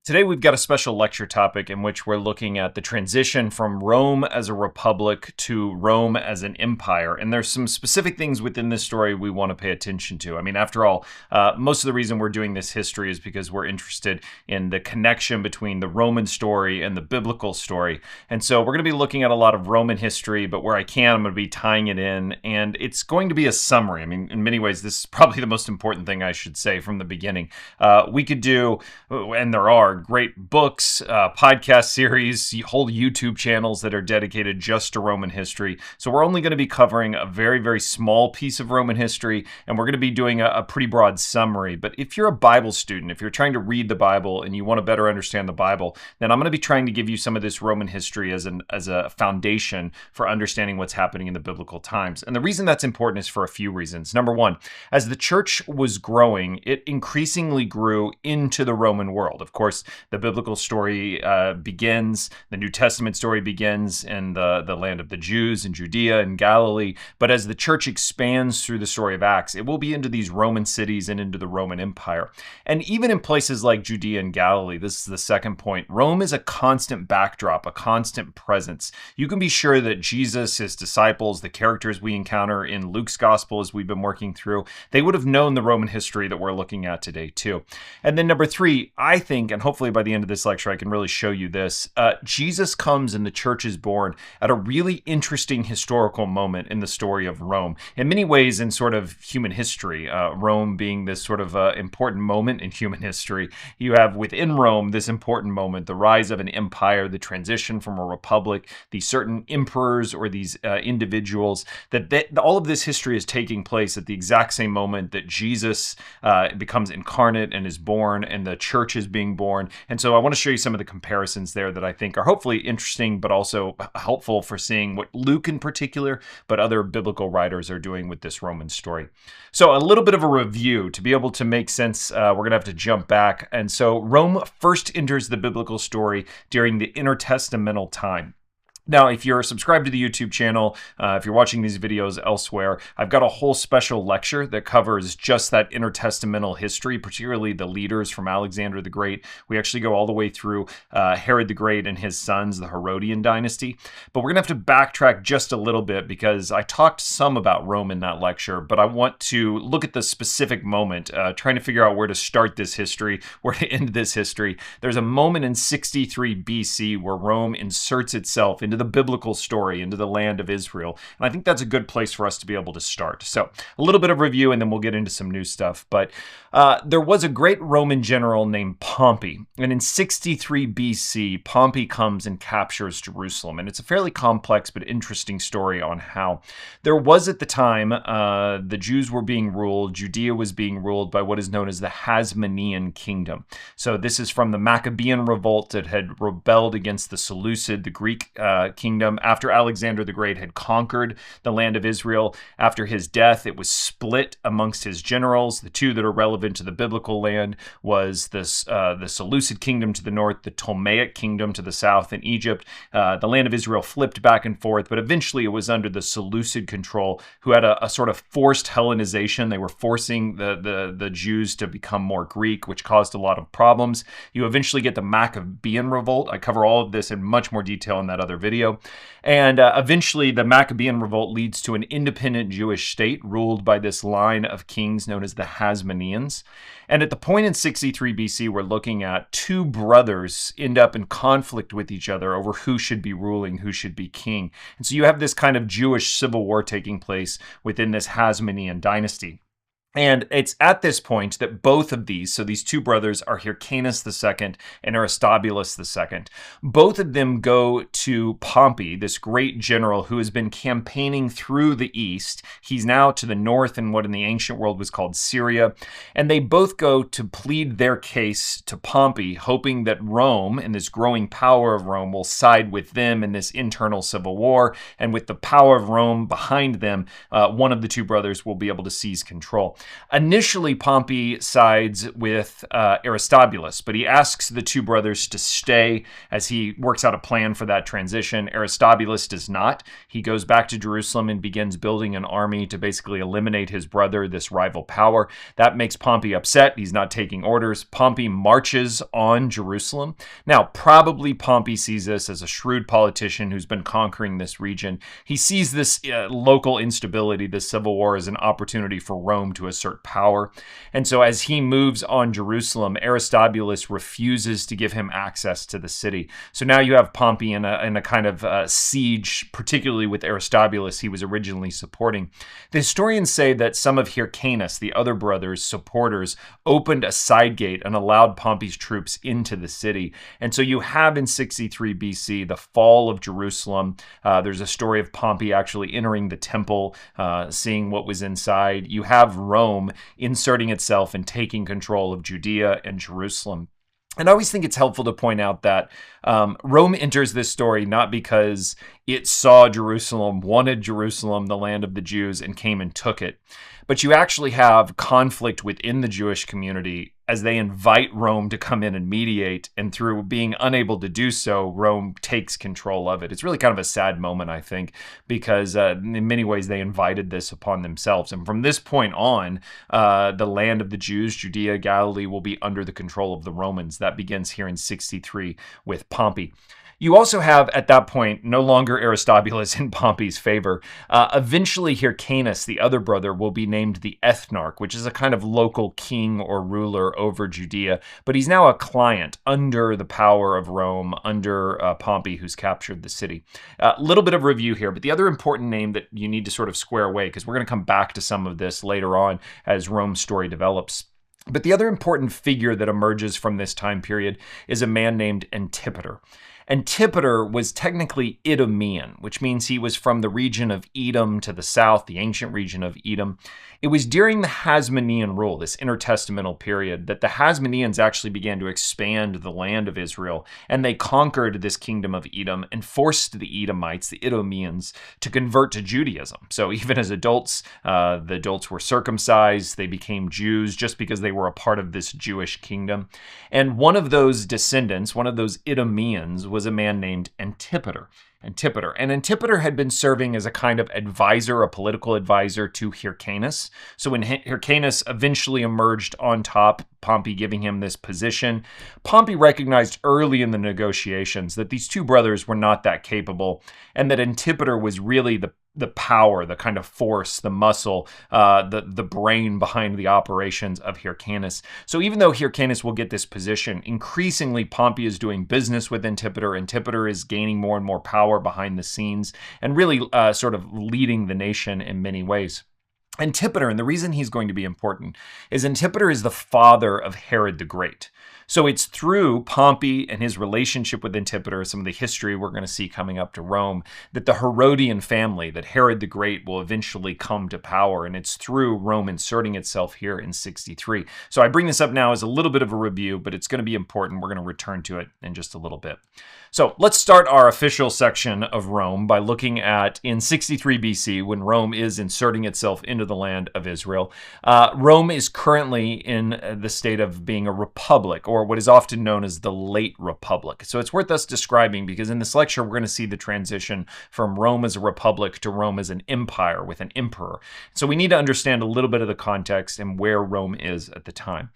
Today, we've got a special lecture topic in which we're looking at the transition from Rome as a republic to Rome as an empire. And there's some specific things within this story we want to pay attention to. I mean, after all, most of the reason we're doing this history is because we're interested in the connection between the Roman story and the biblical story. And so we're going to be looking at a lot of Roman history, but where I can, I'm going to be tying it in. And it's going to be a summary. I mean, in many ways, this is probably the most important thing I should say from the beginning. We could do, and there are, great books, podcast series, whole YouTube channels that are dedicated just to Roman history. So we're only going to be covering a very, very small piece of Roman history, and we're going to be doing a pretty broad summary. But if you're a Bible student, if you're trying to read the Bible and you want to better understand the Bible, then I'm going to be trying to give you some of this Roman history as a foundation for understanding what's happening in the biblical times. And the reason that's important is for a few reasons. Number one, as the church was growing, it increasingly grew into the Roman world. Of course, the biblical story begins, the New Testament story begins in the land of the Jews in Judea and Galilee. But as the church expands through the story of Acts, it will be into these Roman cities and into the Roman Empire. And even in places like Judea and Galilee, this is the second point, Rome is a constant backdrop, a constant presence. You can be sure that Jesus, his disciples, the characters we encounter in Luke's gospel as we've been working through, they would have known the Roman history that we're looking at today too. And then number three, I think, and hopefully by the end of this lecture, I can really show you this. Jesus comes and the church is born at a really interesting historical moment in the story of Rome. In many ways, in sort of human history, Rome being this sort of important moment in human history. You have within Rome this important moment, the rise of an empire, the transition from a republic, these certain emperors or these individuals, that all of this history is taking place at the exact same moment that Jesus becomes incarnate and is born and the church is being born. And so I want to show you some of the comparisons there that I think are hopefully interesting, but also helpful for seeing what Luke in particular, but other biblical writers are doing with this Roman story. So a little bit of a review to be able to make sense. We're going to have to jump back. And so Rome first enters the biblical story during the intertestamental time. Now, if you're subscribed to the YouTube channel, if you're watching these videos elsewhere, I've got a whole special lecture that covers just that intertestamental history, particularly the leaders from Alexander the Great. We actually go all the way through Herod the Great and his sons, the Herodian dynasty. But we're going to have to backtrack just a little bit because I talked some about Rome in that lecture, but I want to look at the specific moment, trying to figure out where to start this history, where to end this history. There's a moment in 63 BC where Rome inserts itself into the biblical story, into the land of Israel. And I think that's a good place for us to be able to start. So a little bit of review and then we'll get into some new stuff. But there was a great Roman general named Pompey. And in 63 BC, Pompey comes and captures Jerusalem. And it's a fairly complex but interesting story on how there was at the time, the Jews were being ruled, Judea was being ruled by what is known as the Hasmonean kingdom. So this is from the Maccabean revolt that had rebelled against the Seleucid, the Greek kingdom, after Alexander the Great had conquered the land of Israel. After his death, it was split amongst his generals. The two that are relevant to the biblical land was the Seleucid kingdom to the north, the Ptolemaic kingdom to the south in Egypt. The land of Israel flipped back and forth, but eventually it was under the Seleucid control, who had a sort of forced Hellenization. They were forcing the Jews to become more Greek, which caused a lot of problems. You eventually get the Maccabean revolt. I cover all of this in much more detail in that other video. And eventually the Maccabean revolt leads to an independent Jewish state ruled by this line of kings known as the Hasmoneans. And at the point in 63 BC, we're looking at two brothers end up in conflict with each other over who should be ruling, who should be king. And so you have this kind of Jewish civil war taking place within this Hasmonean dynasty. And it's at this point that both of these, so these two brothers are Hyrcanus II and Aristobulus II. Both of them go to Pompey, this great general who has been campaigning through the east. He's now to the north in what in the ancient world was called Syria. And they both go to plead their case to Pompey, hoping that Rome and this growing power of Rome will side with them in this internal civil war. And with the power of Rome behind them, one of the two brothers will be able to seize control. Initially, Pompey sides with Aristobulus, but he asks the two brothers to stay as he works out a plan for that transition. Aristobulus does not. He goes back to Jerusalem and begins building an army to basically eliminate his brother, this rival power. That makes Pompey upset. He's not taking orders. Pompey marches on Jerusalem. Now, probably Pompey sees this as a shrewd politician who's been conquering this region. He sees this local instability, this civil war, as an opportunity for Rome to assert power. And so as he moves on Jerusalem, Aristobulus refuses to give him access to the city. So now you have Pompey in a kind of siege, particularly with Aristobulus he was originally supporting. The historians say that some of Hyrcanus, the other brother's supporters, opened a side gate and allowed Pompey's troops into the city. And so you have in 63 BC the fall of Jerusalem. There's a story of Pompey actually entering the temple, seeing what was inside. You have Rome inserting itself and taking control of Judea and Jerusalem. And I always think it's helpful to point out that Rome enters this story not because it saw Jerusalem, wanted Jerusalem, the land of the Jews, and came and took it. But you actually have conflict within the Jewish community as they invite Rome to come in and mediate. And through being unable to do so, Rome takes control of it. It's really kind of a sad moment, I think, because in many ways they invited this upon themselves. And from this point on, the land of the Jews, Judea, Galilee, will be under the control of the Romans. That begins here in 63 with Pompey. You also have, at that point, no longer Aristobulus in Pompey's favor. Eventually, Hyrcanus, the other brother, will be named the ethnarch, which is a kind of local king or ruler over Judea. But he's now a client under the power of Rome, under Pompey, who's captured the city. A little bit of review here, but the other important name that you need to sort of square away, because we're going to come back to some of this later on as Rome's story develops. But the other important figure that emerges from this time period is a man named Antipater. Antipater was technically Idumean, which means he was from the region of Edom to the south, the ancient region of Edom. It was during the Hasmonean rule, this intertestamental period, that the Hasmoneans actually began to expand the land of Israel, and they conquered this kingdom of Edom and forced the Edomites, the Idumeans, to convert to Judaism. So even as adults, the adults were circumcised, they became Jews just because they were a part of this Jewish kingdom. And one of those descendants, one of those Idumeans, was a man named Antipater. And Antipater had been serving as a kind of advisor, a political advisor to Hyrcanus. So when Hyrcanus eventually emerged on top, Pompey giving him this position, Pompey recognized early in the negotiations that these two brothers were not that capable, and that Antipater was really the power, the kind of force, the muscle, the brain behind the operations of Hyrcanus. So even though Hyrcanus will get this position, increasingly Pompey is doing business with Antipater. Antipater is gaining more and more power behind the scenes and really sort of leading the nation in many ways. Antipater, and the reason he's going to be important, is Antipater is the father of Herod the Great. So it's through Pompey and his relationship with Antipater, some of the history we're going to see coming up to Rome, that the Herodian family, that Herod the Great will eventually come to power. And it's through Rome inserting itself here in 63. So I bring this up now as a little bit of a review, but it's going to be important. We're going to return to it in just a little bit. So let's start our official section of Rome by looking at in 63 BC, when Rome is inserting itself into the land of Israel. Rome is currently in the state of being a republic, or what is often known as the late republic. So it's worth us describing because in this lecture, we're going to see the transition from Rome as a republic to Rome as an empire with an emperor. So we need to understand a little bit of the context and where Rome is at the time.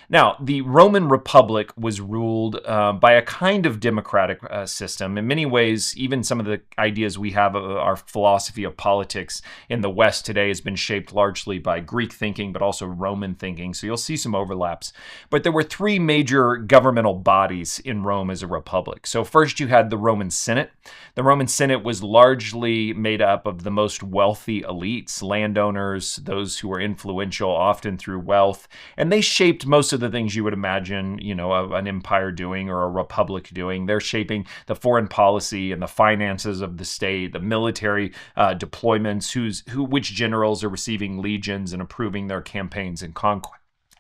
Now, the Roman Republic was ruled by a kind of democratic system. In many ways, even some of the ideas we have of our philosophy of politics in the West today has been shaped largely by Greek thinking, but also Roman thinking. So you'll see some overlaps. But there were three major governmental bodies in Rome as a republic. So first you had the Roman Senate. The Roman Senate was largely made up of the most wealthy elites, landowners, those who were influential, often through wealth. And they shaped most of the things you would imagine, an empire doing or a republic doing. They're shaping the foreign policy and the finances of the state, the military deployments, which generals are receiving legions and approving their campaigns and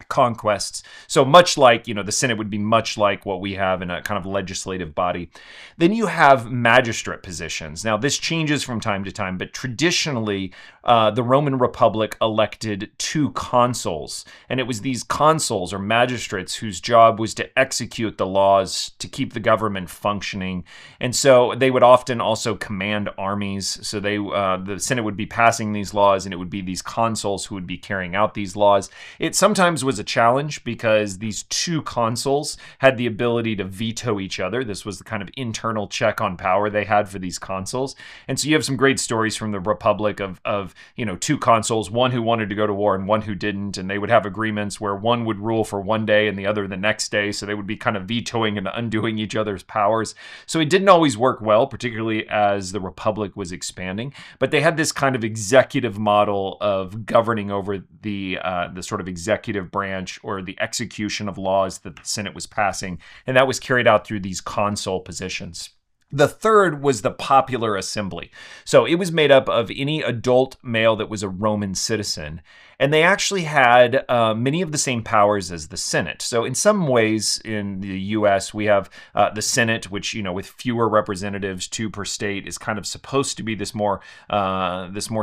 conquests. So much like, the Senate would be much like what we have in a kind of legislative body. Then you have magistrate positions. Now, this changes from time to time, but traditionally, the Roman Republic elected 2 consuls. And it was these consuls or magistrates whose job was to execute the laws to keep the government functioning. And so they would often also command armies. So the Senate would be passing these laws, and it would be these consuls who would be carrying out these laws. It sometimes was a challenge because these 2 consuls had the ability to veto each other. This was the kind of internal check on power they had for these consuls. And so you have some great stories from the Republic of 2 consuls, one who wanted to go to war and one who didn't, and they would have agreements where one would rule for one day and the other the next day, so they would be kind of vetoing and undoing each other's powers. So it didn't always work well, particularly as the Republic was expanding, but they had this kind of executive model of governing over the sort of executive branch or the execution of laws that the Senate was passing, and that was carried out through these consul positions. The third was the popular assembly. So it was made up of any adult male that was a Roman citizen. And they actually had many of the same powers as the Senate. So in some ways in the U.S., we have the Senate, which, with fewer representatives, 2 per state, is kind of supposed to be this more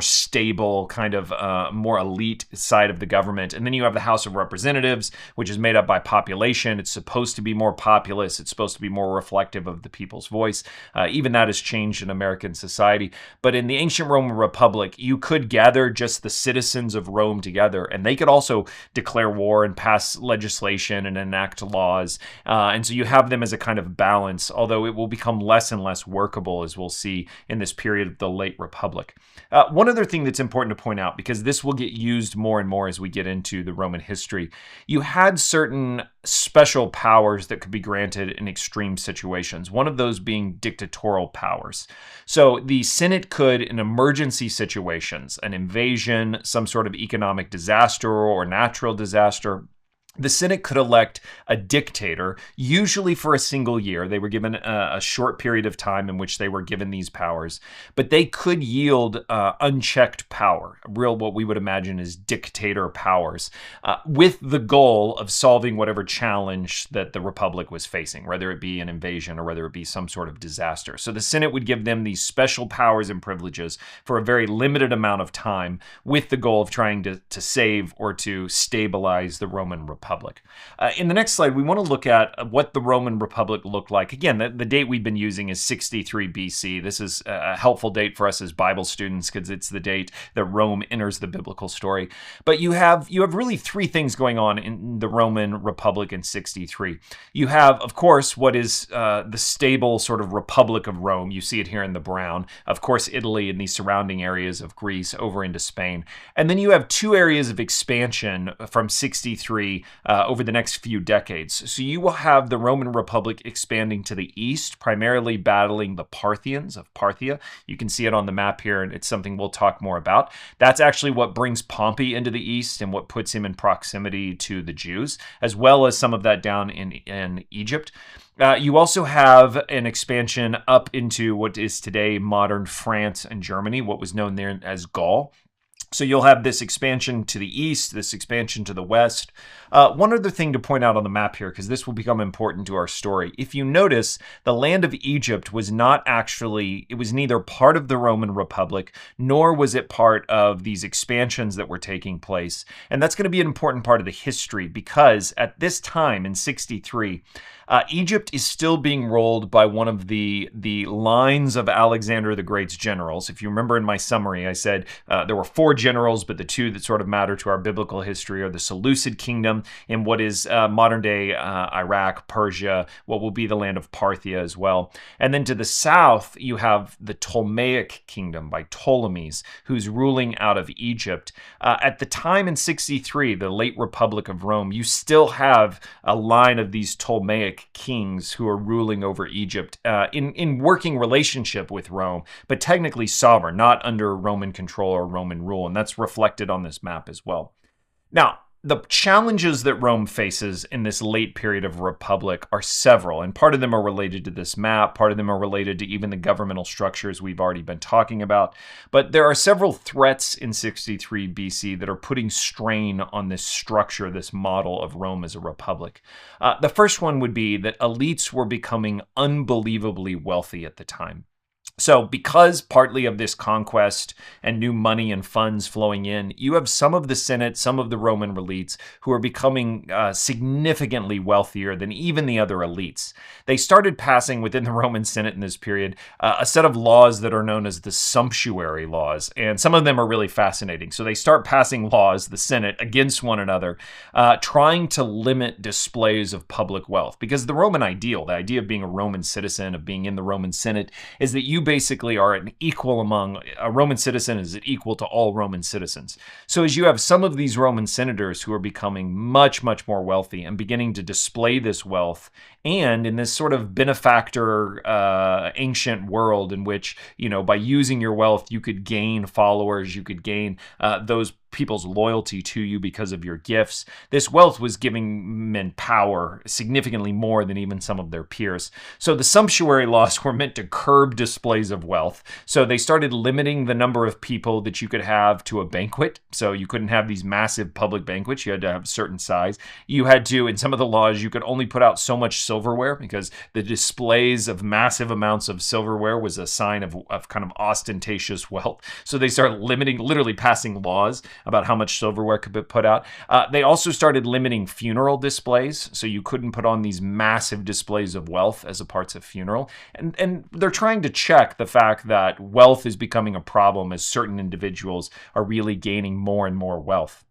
stable, kind of more elite side of the government. And then you have the House of Representatives, which is made up by population. It's supposed to be more populous. It's supposed to be more reflective of the people's voice. Even that has changed in American society. But in the ancient Roman Republic, you could gather just the citizens of Rome together, and they could also declare war and pass legislation and enact laws. And so you have them as a kind of balance, although it will become less and less workable, as we'll see in this period of the late Republic. One other thing that's important to point out, because this will get used more and more as we get into the Roman history, you had certain special powers that could be granted in extreme situations, one of those being dictatorial powers. So the Senate could, in emergency situations, an invasion, some sort of economic disaster or natural disaster, the Senate could elect a dictator, usually for a single year. They were given a short period of time in which they were given these powers, but they could yield unchecked power, what we would imagine as dictator powers, with the goal of solving whatever challenge that the Republic was facing, whether it be an invasion or whether it be some sort of disaster. So the Senate would give them these special powers and privileges for a very limited amount of time, with the goal of trying to save or to stabilize the Roman Republic. In the next slide, we want to look at what the Roman Republic looked like. Again, the date we've been using is 63 BC. This is a helpful date for us as Bible students because it's the date that Rome enters the biblical story. But you have really 3 things going on in the Roman Republic in 63. You have, of course, what is the stable sort of Republic of Rome. You see it here in the brown. Of course, Italy and the surrounding areas of Greece over into Spain. And then you have 2 areas of expansion from 63 over the next few decades. So you will have the Roman Republic expanding to the east, primarily battling the Parthians of Parthia. You can see it on the map here, and it's something we'll talk more about. That's actually what brings Pompey into the east and what puts him in proximity to the Jews, as well as some of that down in Egypt. You also have an expansion up into what is today modern France and Germany, what was known there as Gaul. So you'll have this expansion to the east, this expansion to the west. One other thing to point out on the map here, because this will become important to our story. If you notice, the land of Egypt was it was neither part of the Roman Republic, nor was it part of these expansions that were taking place. And that's going to be an important part of the history, because at this time in 63, Egypt is still being ruled by one of the lines of Alexander the Great's generals. If you remember in my summary, I said there were 4 generals, but the 2 that sort of matter to our biblical history are the Seleucid kingdom in what is modern-day Iraq, Persia, what will be the land of Parthia as well. And then to the south, you have the Ptolemaic kingdom by Ptolemies, who's ruling out of Egypt. At the time in 63, the late Republic of Rome, you still have a line of these Ptolemaic kings who are ruling over Egypt in working relationship with Rome, but technically sovereign, not under Roman control or Roman rule. And that's reflected on this map as well. Now, The challenges that Rome faces in this late period of republic are several, and part of them are related to this map, part of them are related to even the governmental structures we've already been talking about. But there are several threats in 63 BC that are putting strain on this structure, this model of Rome as a republic. The first one would be that elites were becoming unbelievably wealthy at the time. So because partly of this conquest and new money and funds flowing in, you have some of the Senate, some of the Roman elites who are becoming significantly wealthier than even the other elites. They started passing within the Roman Senate in this period a set of laws that are known as the sumptuary laws, and some of them are really fascinating. So they start passing laws, the Senate, against one another, trying to limit displays of public wealth. Because the Roman ideal, the idea of being a Roman citizen, of being in the Roman Senate, is that you basically are an equal among a Roman citizen is equal to all Roman citizens. So as you have some of these Roman senators who are becoming much, much more wealthy and beginning to display this wealth, and in this sort of benefactor ancient world in which, by using your wealth, you could gain followers, you could gain those people's loyalty to you because of your gifts. This wealth was giving men power significantly more than even some of their peers. So the sumptuary laws were meant to curb displays of wealth. So they started limiting the number of people that you could have to a banquet. So you couldn't have these massive public banquets. You had to have a certain size. You had to, in some of the laws, you could only put out so much silverware because the displays of massive amounts of silverware was a sign of kind of ostentatious wealth. So they started limiting, literally passing laws about how much silverware could be put out. They also started limiting funeral displays, so you couldn't put on these massive displays of wealth as a parts of funeral. And they're trying to check the fact that wealth is becoming a problem as certain individuals are really gaining more and more wealth.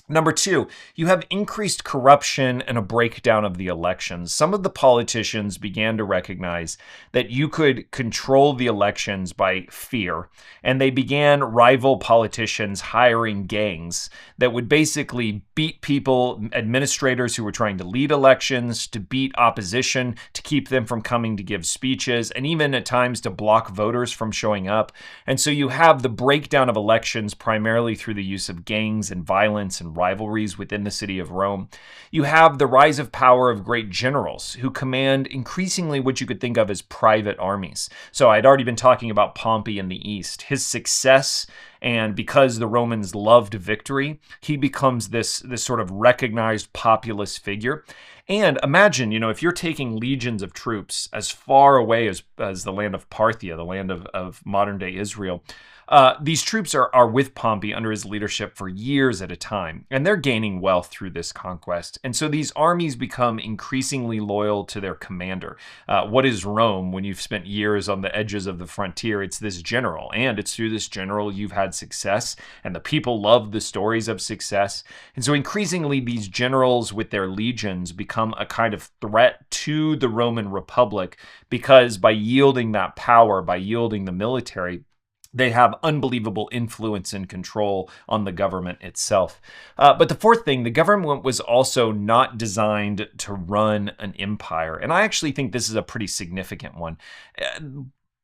Number two, you have increased corruption and a breakdown of the elections. Some of the politicians began to recognize that you could control the elections by fear, and they began rival politicians hiring gangs that would basically beat people, administrators who were trying to lead elections, to beat opposition, to keep them from coming to give speeches, and even at times to block voters from showing up. And so you have the breakdown of elections primarily through the use of gangs and violence and rivalries within the city of Rome. You have the rise of power of great generals who command increasingly what you could think of as private armies. So I'd already been talking about Pompey in the East. His success, and because the Romans loved victory, he becomes this sort of recognized populist figure. And imagine, if you're taking legions of troops as far away as the land of Parthia, the land of modern-day Israel, these troops are with Pompey under his leadership for years at a time, and they're gaining wealth through this conquest. And so these armies become increasingly loyal to their commander. What is Rome when you've spent years on the edges of the frontier? It's this general, and it's through this general you've had success, and the people love the stories of success. And so increasingly these generals with their legions become a kind of threat to the Roman Republic, because by yielding that power, by yielding the military, they have unbelievable influence and control on the government itself. But the fourth thing, the government was also not designed to run an empire. And I actually think this is a pretty significant one.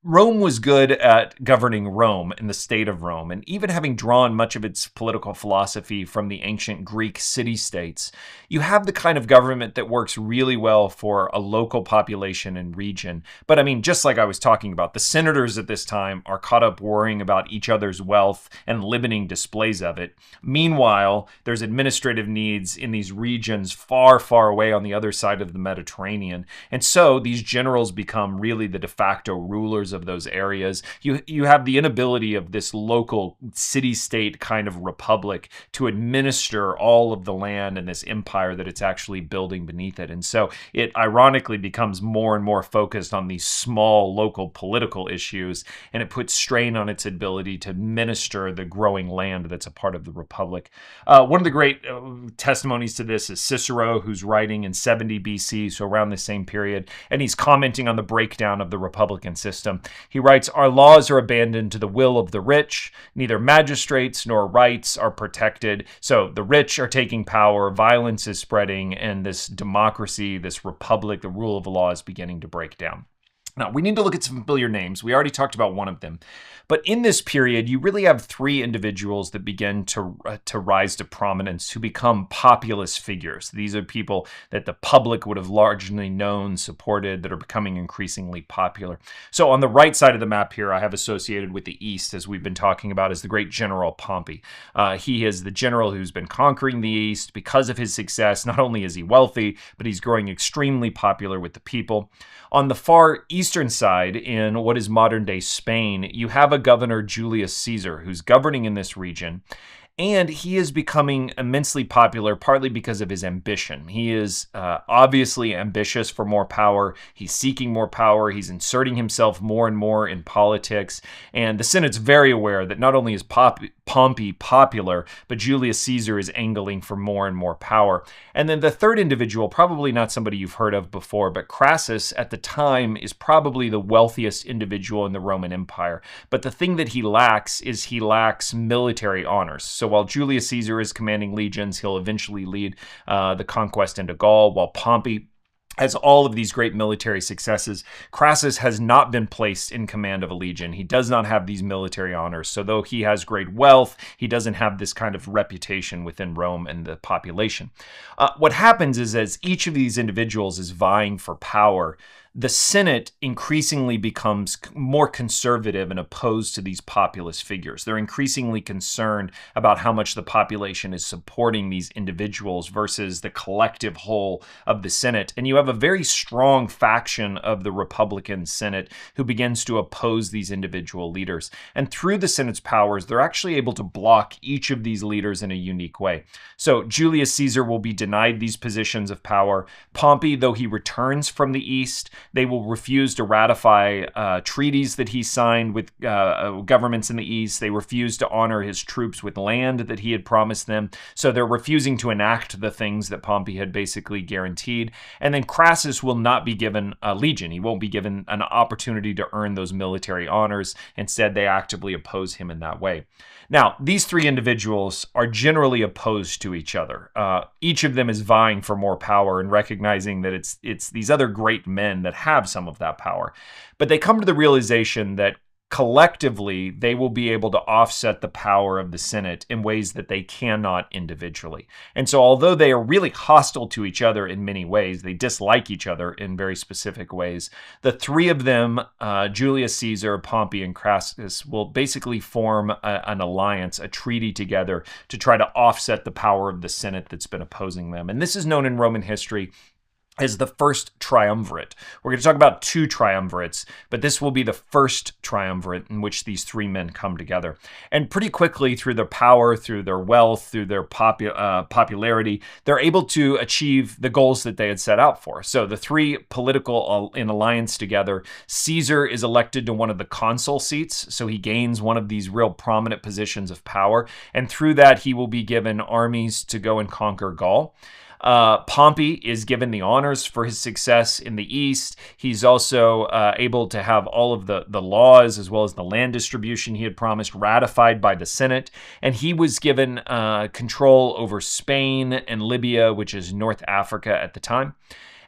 Rome was good at governing Rome and the state of Rome, and even having drawn much of its political philosophy from the ancient Greek city-states, you have the kind of government that works really well for a local population and region. But I mean, just like I was talking about, the senators at this time are caught up worrying about each other's wealth and limiting displays of it. Meanwhile, there's administrative needs in these regions far, far away on the other side of the Mediterranean. And so these generals become really the de facto rulers of those areas. You have the inability of this local city-state kind of republic to administer all of the land and this empire that it's actually building beneath it. And so it ironically becomes more and more focused on these small local political issues, and it puts strain on its ability to administer the growing land that's a part of the republic. One of the great testimonies to this is Cicero, who's writing in 70 BC, so around the same period, and he's commenting on the breakdown of the republican system. He writes, "Our laws are abandoned to the will of the rich. Neither magistrates nor rights are protected. So the rich are taking power, violence is spreading, and this democracy, this republic, the rule of law is beginning to break down." Now, we need to look at some familiar names. We already talked about one of them. But in this period, you really have three individuals that begin to rise to prominence who become populist figures. These are people that the public would have largely known, supported, that are becoming increasingly popular. So on the right side of the map here, I have associated with the East, as we've been talking about, is the great General Pompey. He is the general who's been conquering the East. Because of his success, not only is he wealthy, but he's growing extremely popular with the people. On the far eastern side, in what is modern-day Spain, you have a governor, Julius Caesar, who's governing in this region. And he is becoming immensely popular, partly because of his ambition. He is obviously ambitious for more power. He's seeking more power. He's inserting himself more and more in politics. And the Senate's very aware that not only is Pompey popular, but Julius Caesar is angling for more and more power. And then the third individual, probably not somebody you've heard of before, but Crassus at the time is probably the wealthiest individual in the Roman Empire. But the thing that he lacks is he lacks military honors. So while Julius Caesar is commanding legions, he'll eventually lead the conquest into Gaul, while Pompey has all of these great military successes. Crassus has not been placed in command of a legion. He does not have these military honors. So though he has great wealth, he doesn't have this kind of reputation within Rome and the population. What happens is, as each of these individuals is vying for power, the Senate increasingly becomes more conservative and opposed to these populist figures. They're increasingly concerned about how much the population is supporting these individuals versus the collective whole of the Senate. And you have a very strong faction of the Republican Senate who begins to oppose these individual leaders. And through the Senate's powers, they're actually able to block each of these leaders in a unique way. So Julius Caesar will be denied these positions of power. Pompey, though he returns from the East, they will refuse to ratify treaties that he signed with governments in the East. They refuse to honor his troops with land that he had promised them. So they're refusing to enact the things that Pompey had basically guaranteed. And then Crassus will not be given a legion. He won't be given an opportunity to earn those military honors. Instead, they actively oppose him in that way. Now, these three individuals are generally opposed to each other. Each of them is vying for more power and recognizing that it's these other great men that have some of that power. But they come to the realization that collectively, they will be able to offset the power of the Senate in ways that they cannot individually. And so although they are really hostile to each other in many ways, they dislike each other in very specific ways, the three of them, Julius Caesar, Pompey, and Crassus, will basically form an alliance, a treaty together to try to offset the power of the Senate that's been opposing them. And this is known in Roman history as the First Triumvirate. We're going to talk about two triumvirates, but this will be the first triumvirate in which these three men come together. And pretty quickly, through their power, through their wealth, through their popularity, they're able to achieve the goals that they had set out for. So the three political in alliance together, Caesar is elected to one of the consul seats, so he gains one of these real prominent positions of power, and through that, he will be given armies to go and conquer Gaul. Pompey is given the honors for his success in the East. He's also able to have all of the laws as well as the land distribution he had promised ratified by the Senate. And he was given control over Spain and Libya, which is North Africa at the time.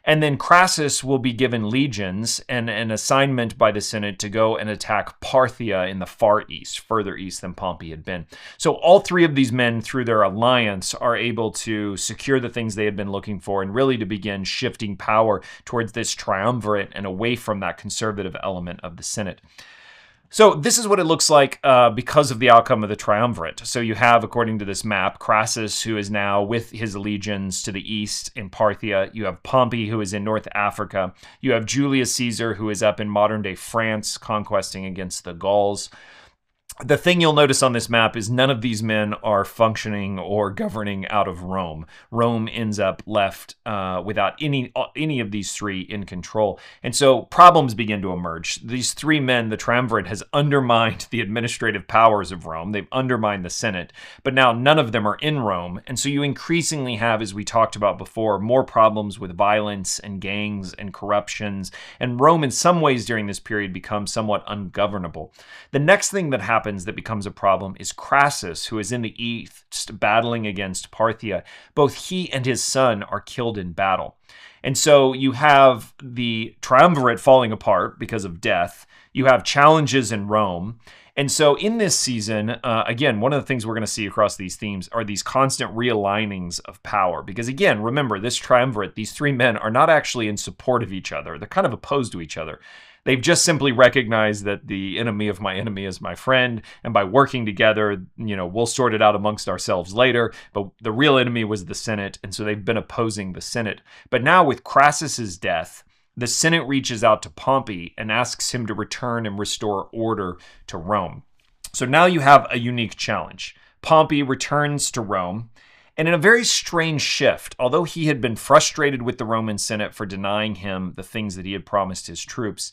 And then Crassus will be given legions and an assignment by the Senate to go and attack Parthia in the far east, further east than Pompey had been. So all three of these men, through their alliance, are able to secure the things they had been looking for and really to begin shifting power towards this triumvirate and away from that conservative element of the Senate. So this is what it looks like because of the outcome of the triumvirate. So you have, according to this map, Crassus, who is now with his legions to the east in Parthia. You have Pompey, who is in North Africa. You have Julius Caesar, who is up in modern-day France, conquesting against the Gauls. The thing you'll notice on this map is none of these men are functioning or governing out of Rome. Rome ends up left without any of these three in control. And so problems begin to emerge. These three men, the triumvirate, has undermined the administrative powers of Rome. They've undermined the Senate, but now none of them are in Rome. And so you increasingly have, as we talked about before, more problems with violence and gangs and corruptions. And Rome, in some ways during this period, becomes somewhat ungovernable. The next thing that happens that becomes a problem is Crassus, who is in the east battling against Parthia. Both he and his son are killed in battle. And so you have the triumvirate falling apart because of death. You have challenges in Rome. And so in this season, again, one of the things we're going to see across these themes are these constant realignings of power. Because again, remember, this triumvirate, these three men are not actually in support of each other. They're kind of opposed to each other. They've just simply recognized that the enemy of my enemy is my friend. And by working together, we'll sort it out amongst ourselves later. But the real enemy was the Senate. And so they've been opposing the Senate. But now with Crassus's death, the Senate reaches out to Pompey and asks him to return and restore order to Rome. So now you have a unique challenge. Pompey returns to Rome, and in a very strange shift, although he had been frustrated with the Roman Senate for denying him the things that he had promised his troops,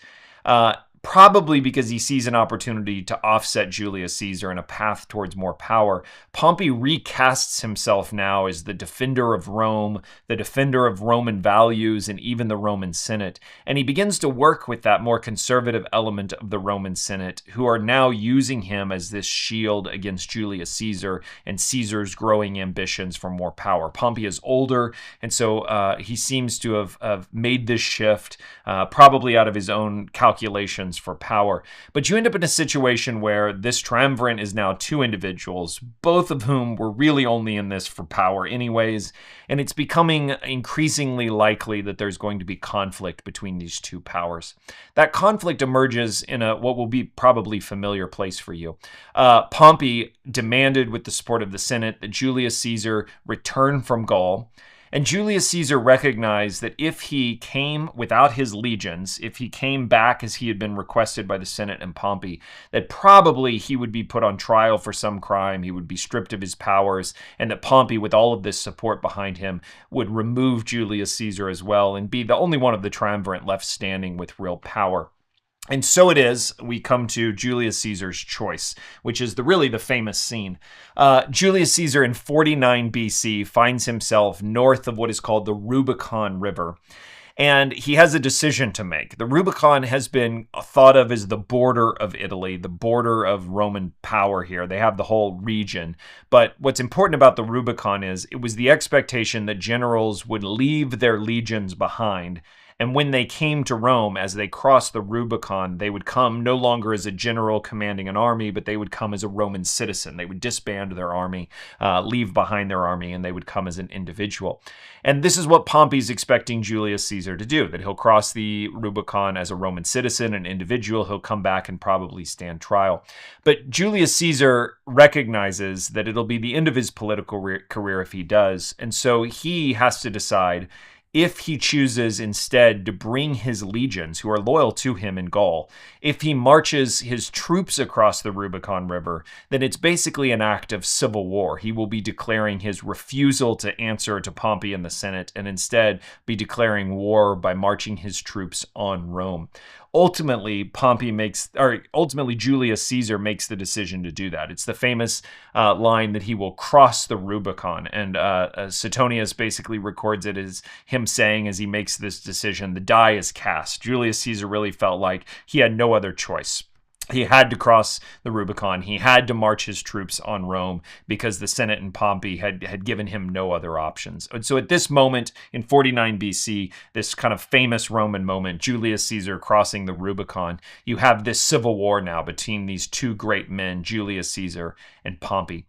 probably because he sees an opportunity to offset Julius Caesar in a path towards more power, Pompey recasts himself now as the defender of Rome, the defender of Roman values, and even the Roman Senate. And he begins to work with that more conservative element of the Roman Senate, who are now using him as this shield against Julius Caesar and Caesar's growing ambitions for more power. Pompey is older, and so he seems to have made this shift, probably out of his own calculations for power. But you end up in a situation where this triumvirate is now two individuals, both of whom were really only in this for power anyways, and it's becoming increasingly likely that there's going to be conflict between these two powers. That conflict emerges in what will be probably familiar place for you. Pompey demanded, with the support of the Senate, that Julius Caesar return from Gaul. And Julius Caesar recognized that if he came without his legions, if he came back as he had been requested by the Senate and Pompey, that probably he would be put on trial for some crime, he would be stripped of his powers, and that Pompey, with all of this support behind him, would remove Julius Caesar as well and be the only one of the triumvirate left standing with real power. And so it is, we come to Julius Caesar's choice, which is really the famous scene. Julius Caesar in 49 BC finds himself north of what is called the Rubicon River. And he has a decision to make. The Rubicon has been thought of as the border of Italy, the border of Roman power here. They have the whole region. But what's important about the Rubicon is it was the expectation that generals would leave their legions behind. And when they came to Rome, as they crossed the Rubicon, they would come no longer as a general commanding an army, but they would come as a Roman citizen. They would disband their army, leave behind their army, and they would come as an individual. And this is what Pompey's expecting Julius Caesar to do, that he'll cross the Rubicon as a Roman citizen, an individual. He'll come back and probably stand trial. But Julius Caesar recognizes that it'll be the end of his political career if he does. And so he has to decide if he chooses instead to bring his legions, who are loyal to him in Gaul, if he marches his troops across the Rubicon River, then it's basically an act of civil war. He will be declaring his refusal to answer to Pompey and the Senate, and instead be declaring war by marching his troops on Rome. Ultimately, Julius Caesar makes the decision to do that. It's the famous line that he will cross the Rubicon, and Suetonius basically records it as him saying, as he makes this decision, the die is cast. Julius Caesar really felt like he had no other choice. He had to cross the Rubicon. He had to march his troops on Rome because the Senate and Pompey had given him no other options. And so at this moment in 49 BC, this kind of famous Roman moment, Julius Caesar crossing the Rubicon, you have this civil war now between these two great men, Julius Caesar and Pompey.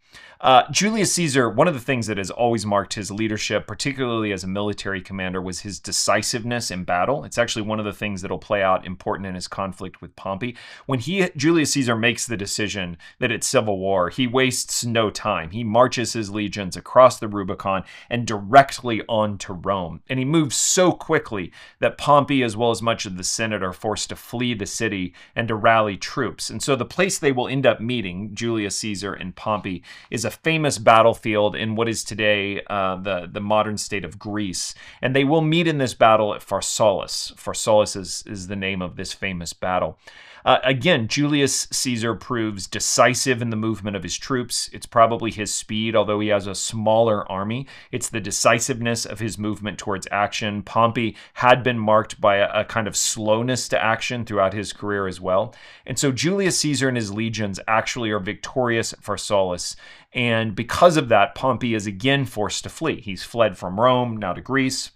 Julius Caesar, one of the things that has always marked his leadership, particularly as a military commander, was his decisiveness in battle. It's actually one of the things that will play out important in his conflict with Pompey. When Julius Caesar makes the decision that it's civil war, he wastes no time. He marches his legions across the Rubicon and directly on to Rome. And he moves so quickly that Pompey, as well as much of the Senate, are forced to flee the city and to rally troops. And so the place they will end up meeting, Julius Caesar and Pompey, is a famous battlefield in what is today the modern state of Greece. And they will meet in this battle at Pharsalus. Pharsalus is the name of this famous battle. Again, Julius Caesar proves decisive in the movement of his troops. It's probably his speed, although he has a smaller army. It's the decisiveness of his movement towards action. Pompey had been marked by a kind of slowness to action throughout his career as well. And so Julius Caesar and his legions actually are victorious at Pharsalus. And because of that, Pompey is again forced to flee. He's fled from Rome, now to Greece.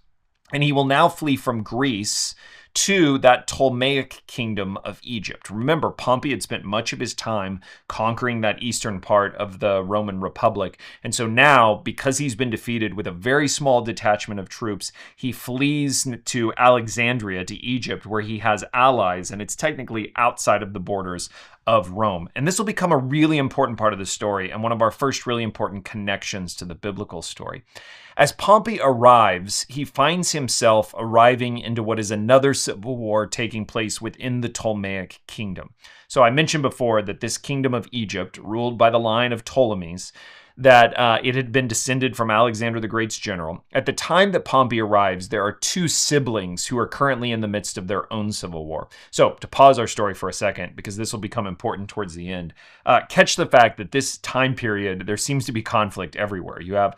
And he will now flee from Greece to that Ptolemaic kingdom of Egypt. Remember, Pompey had spent much of his time conquering that eastern part of the Roman Republic. And so now, because he's been defeated with a very small detachment of troops, he flees to Alexandria, to Egypt, where he has allies, and it's technically outside of the borders of Rome. And this will become a really important part of the story and one of our first really important connections to the biblical story. As Pompey arrives, he finds himself arriving into what is another civil war taking place within the Ptolemaic kingdom. So I mentioned before that this kingdom of Egypt, ruled by the line of Ptolemies, that it had been descended from Alexander the Great's general. At the time that Pompey arrives, there are two siblings who are currently in the midst of their own civil war. So to pause our story for a second, because this will become important towards the end, catch the fact that this time period, there seems to be conflict everywhere. You have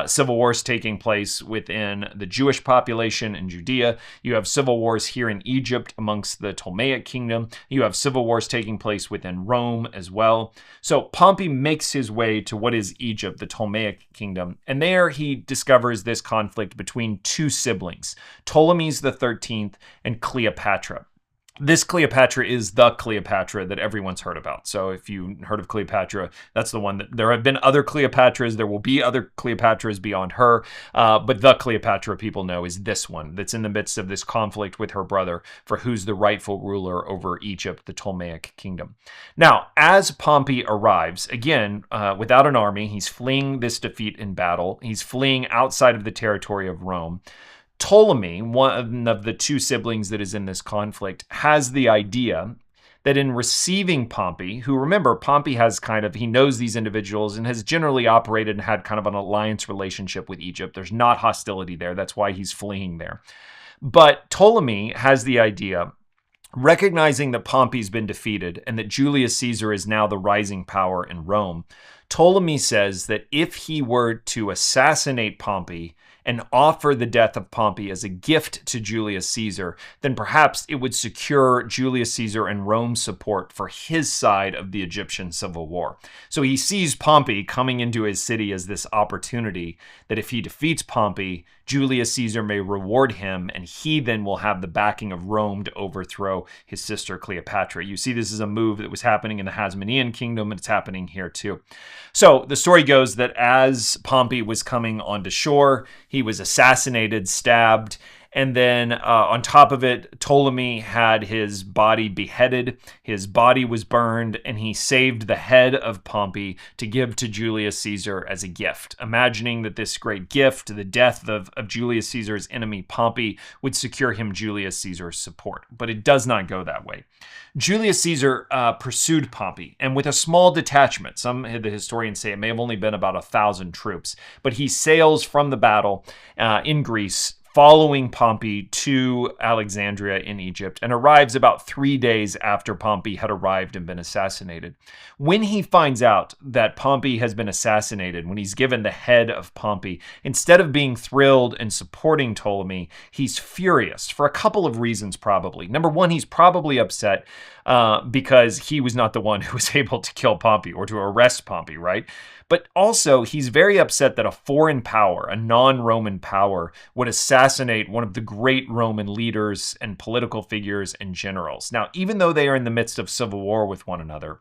civil wars taking place within the Jewish population in Judea. You have civil wars here in Egypt amongst the Ptolemaic kingdom. You have civil wars taking place within Rome as well. So Pompey makes his way to what is Egypt, the Ptolemaic kingdom, and there he discovers this conflict between two siblings, Ptolemies the 13th and Cleopatra. This Cleopatra is the Cleopatra that everyone's heard about. So if you heard of Cleopatra, that's the one that there have been other Cleopatras. There will be other Cleopatras beyond her. But the Cleopatra people know is this one that's in the midst of this conflict with her brother for who's the rightful ruler over Egypt, the Ptolemaic kingdom. Now, as Pompey arrives, again, without an army, he's fleeing this defeat in battle. He's fleeing outside of the territory of Rome. Ptolemy, one of the two siblings that is in this conflict, has the idea that in receiving Pompey, who, remember, Pompey has he knows these individuals and has generally operated and had kind of an alliance relationship with Egypt. There's not hostility there. That's why he's fleeing there. But Ptolemy has the idea, recognizing that Pompey's been defeated and that Julius Caesar is now the rising power in Rome, Ptolemy says that if he were to assassinate Pompey and offer the death of Pompey as a gift to Julius Caesar, then perhaps it would secure Julius Caesar and Rome's support for his side of the Egyptian civil war. So he sees Pompey coming into his city as this opportunity that if he defeats Pompey, Julius Caesar may reward him, and he then will have the backing of Rome to overthrow his sister Cleopatra. You see, this is a move that was happening in the Hasmonean kingdom, and it's happening here too. So the story goes that as Pompey was coming onto shore, he was assassinated, stabbed, and then on top of it, Ptolemy had his body beheaded, his body was burned, and he saved the head of Pompey to give to Julius Caesar as a gift, imagining that this great gift, the death of Julius Caesar's enemy Pompey, would secure him Julius Caesar's support. But it does not go that way. Julius Caesar pursued Pompey, and with a small detachment, some of the historians say it may have only been about 1,000 troops, but he sails from the battle in Greece, following Pompey to Alexandria in Egypt, and arrives about 3 days after Pompey had arrived and been assassinated. When he finds out that Pompey has been assassinated, when he's given the head of Pompey, instead of being thrilled and supporting Ptolemy, he's furious for a couple of reasons probably. Number one, he's probably upset because he was not the one who was able to kill Pompey or to arrest Pompey, right? But also, he's very upset that a foreign power, a non-Roman power, would assassinate one of the great Roman leaders and political figures and generals. Now, even though they are in the midst of civil war with one another,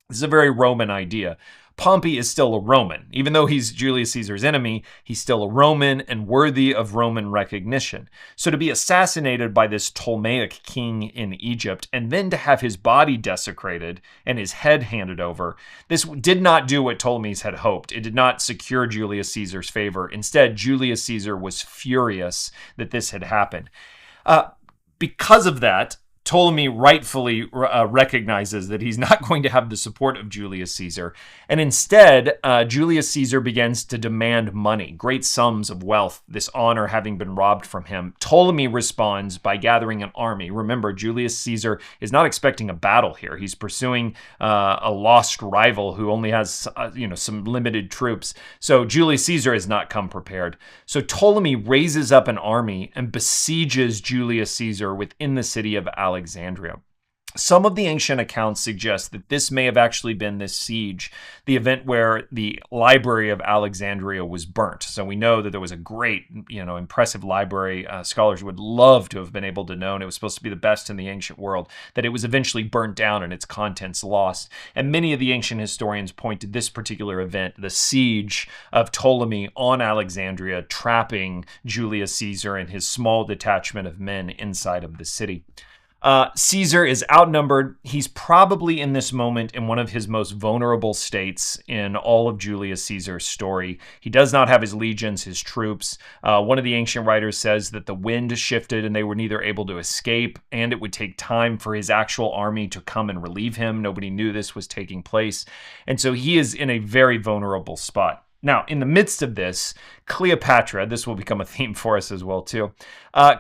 this is a very Roman idea. Pompey is still a Roman. Even though he's Julius Caesar's enemy, he's still a Roman and worthy of Roman recognition. So to be assassinated by this Ptolemaic king in Egypt and then to have his body desecrated and his head handed over, this did not do what Ptolemy's had hoped. It did not secure Julius Caesar's favor. Instead, Julius Caesar was furious that this had happened. Because of that, Ptolemy rightfully recognizes that he's not going to have the support of Julius Caesar. And instead, Julius Caesar begins to demand money, great sums of wealth, this honor having been robbed from him. Ptolemy responds by gathering an army. Remember, Julius Caesar is not expecting a battle here. He's pursuing a lost rival who only has some limited troops. So Julius Caesar has not come prepared. So Ptolemy raises up an army and besieges Julius Caesar within the city of Alexandria. Some of the ancient accounts suggest that this may have actually been this siege, the event where the library of Alexandria was burnt. So we know that there was a great, impressive library. Scholars would love to have been able to know, and it was supposed to be the best in the ancient world, that it was eventually burnt down and its contents lost. And many of the ancient historians point to this particular event, the siege of Ptolemy on Alexandria, trapping Julius Caesar and his small detachment of men inside of the city. Caesar is outnumbered. He's probably in this moment in one of his most vulnerable states in all of Julius Caesar's story. He does not have his legions, his troops. One of the ancient writers says that the wind shifted and they were neither able to escape, and it would take time for his actual army to come and relieve him. Nobody knew this was taking place. And so he is in a very vulnerable spot. Now, in the midst of this, Cleopatra, this will become a theme for us as well, too.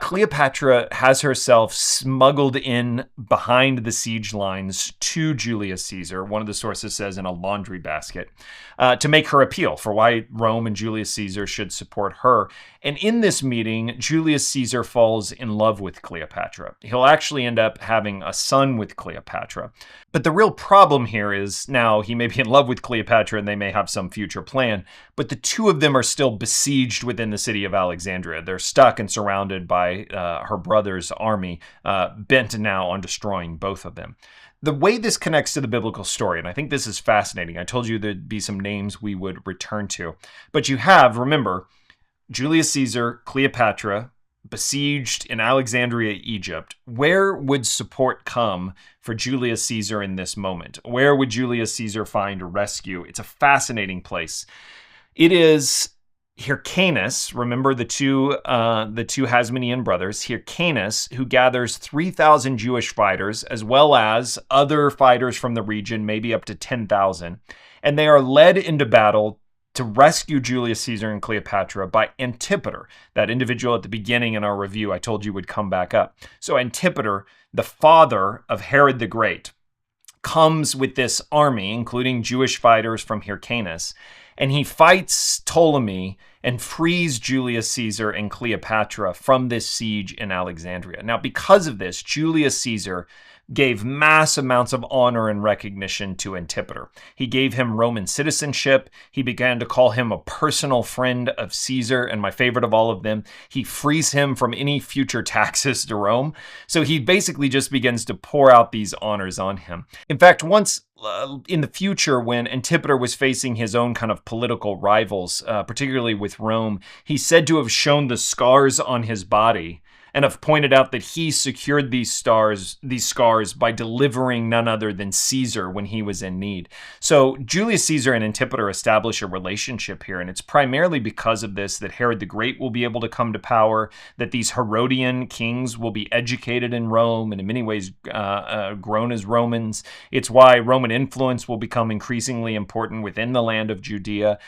Cleopatra has herself smuggled in behind the siege lines to Julius Caesar, one of the sources says in a laundry basket, to make her appeal for why Rome and Julius Caesar should support her. And in this meeting, Julius Caesar falls in love with Cleopatra. He'll actually end up having a son with Cleopatra. But the real problem here is now he may be in love with Cleopatra and they may have some future plan, but the two of them are still besieged within the city of Alexandria. They're stuck and surrounded by her brother's army, bent now on destroying both of them. The way this connects to the biblical story, and I think this is fascinating. I told you there'd be some names we would return to. But you have, remember, Julius Caesar, Cleopatra, besieged in Alexandria, Egypt. Where would support come for Julius Caesar in this moment? Where would Julius Caesar find a rescue? It's a fascinating place. It is Hyrcanus, remember the two Hasmonean brothers, Hyrcanus, who gathers 3,000 Jewish fighters, as well as other fighters from the region, maybe up to 10,000. And they are led into battle to rescue Julius Caesar and Cleopatra by Antipater, that individual at the beginning in our review I told you would come back up. So Antipater, the father of Herod the Great, comes with this army, including Jewish fighters from Hyrcanus, and he fights Ptolemy and frees Julius Caesar and Cleopatra from this siege in Alexandria. Now, because of this, Julius Caesar gave mass amounts of honor and recognition to Antipater. He gave him Roman citizenship. He began to call him a personal friend of Caesar, and my favorite of all of them, he frees him from any future taxes to Rome. So he basically just begins to pour out these honors on him. In fact, once in the future, when Antipater was facing his own kind of political rivals, particularly with Rome, he's said to have shown the scars on his body and have pointed out that he secured these scars by delivering none other than Caesar when he was in need. So Julius Caesar and Antipater establish a relationship here, and it's primarily because of this that Herod the Great will be able to come to power, that these Herodian kings will be educated in Rome and in many ways grown as Romans. It's why Roman influence will become increasingly important within the land of Judea.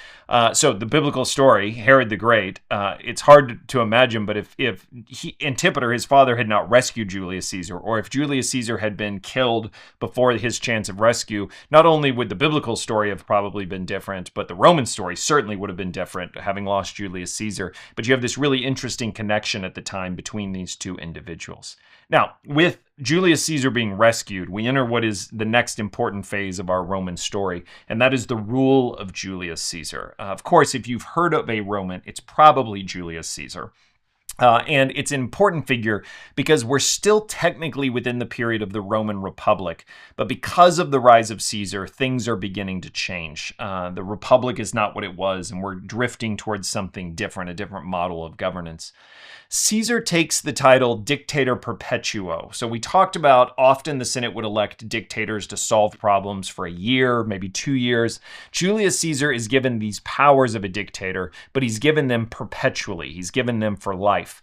So the biblical story, Herod the Great, it's hard to imagine, but if Antipater, his father, had not rescued Julius Caesar, or if Julius Caesar had been killed before his chance of rescue, not only would the biblical story have probably been different, but the Roman story certainly would have been different, having lost Julius Caesar. But you have this really interesting connection at the time between these two individuals. Now, with Julius Caesar being rescued, we enter what is the next important phase of our Roman story, and that is the rule of Julius Caesar. Of course, if you've heard of a Roman, it's probably Julius Caesar. And it's an important figure because we're still technically within the period of the Roman Republic, but because of the rise of Caesar, things are beginning to change. The Republic is not what it was, and we're drifting towards something different, a different model of governance. Caesar takes the title Dictator Perpetuo. So we talked about often the Senate would elect dictators to solve problems for a year, maybe 2 years. Julius Caesar is given these powers of a dictator, but he's given them perpetually. He's given them for life.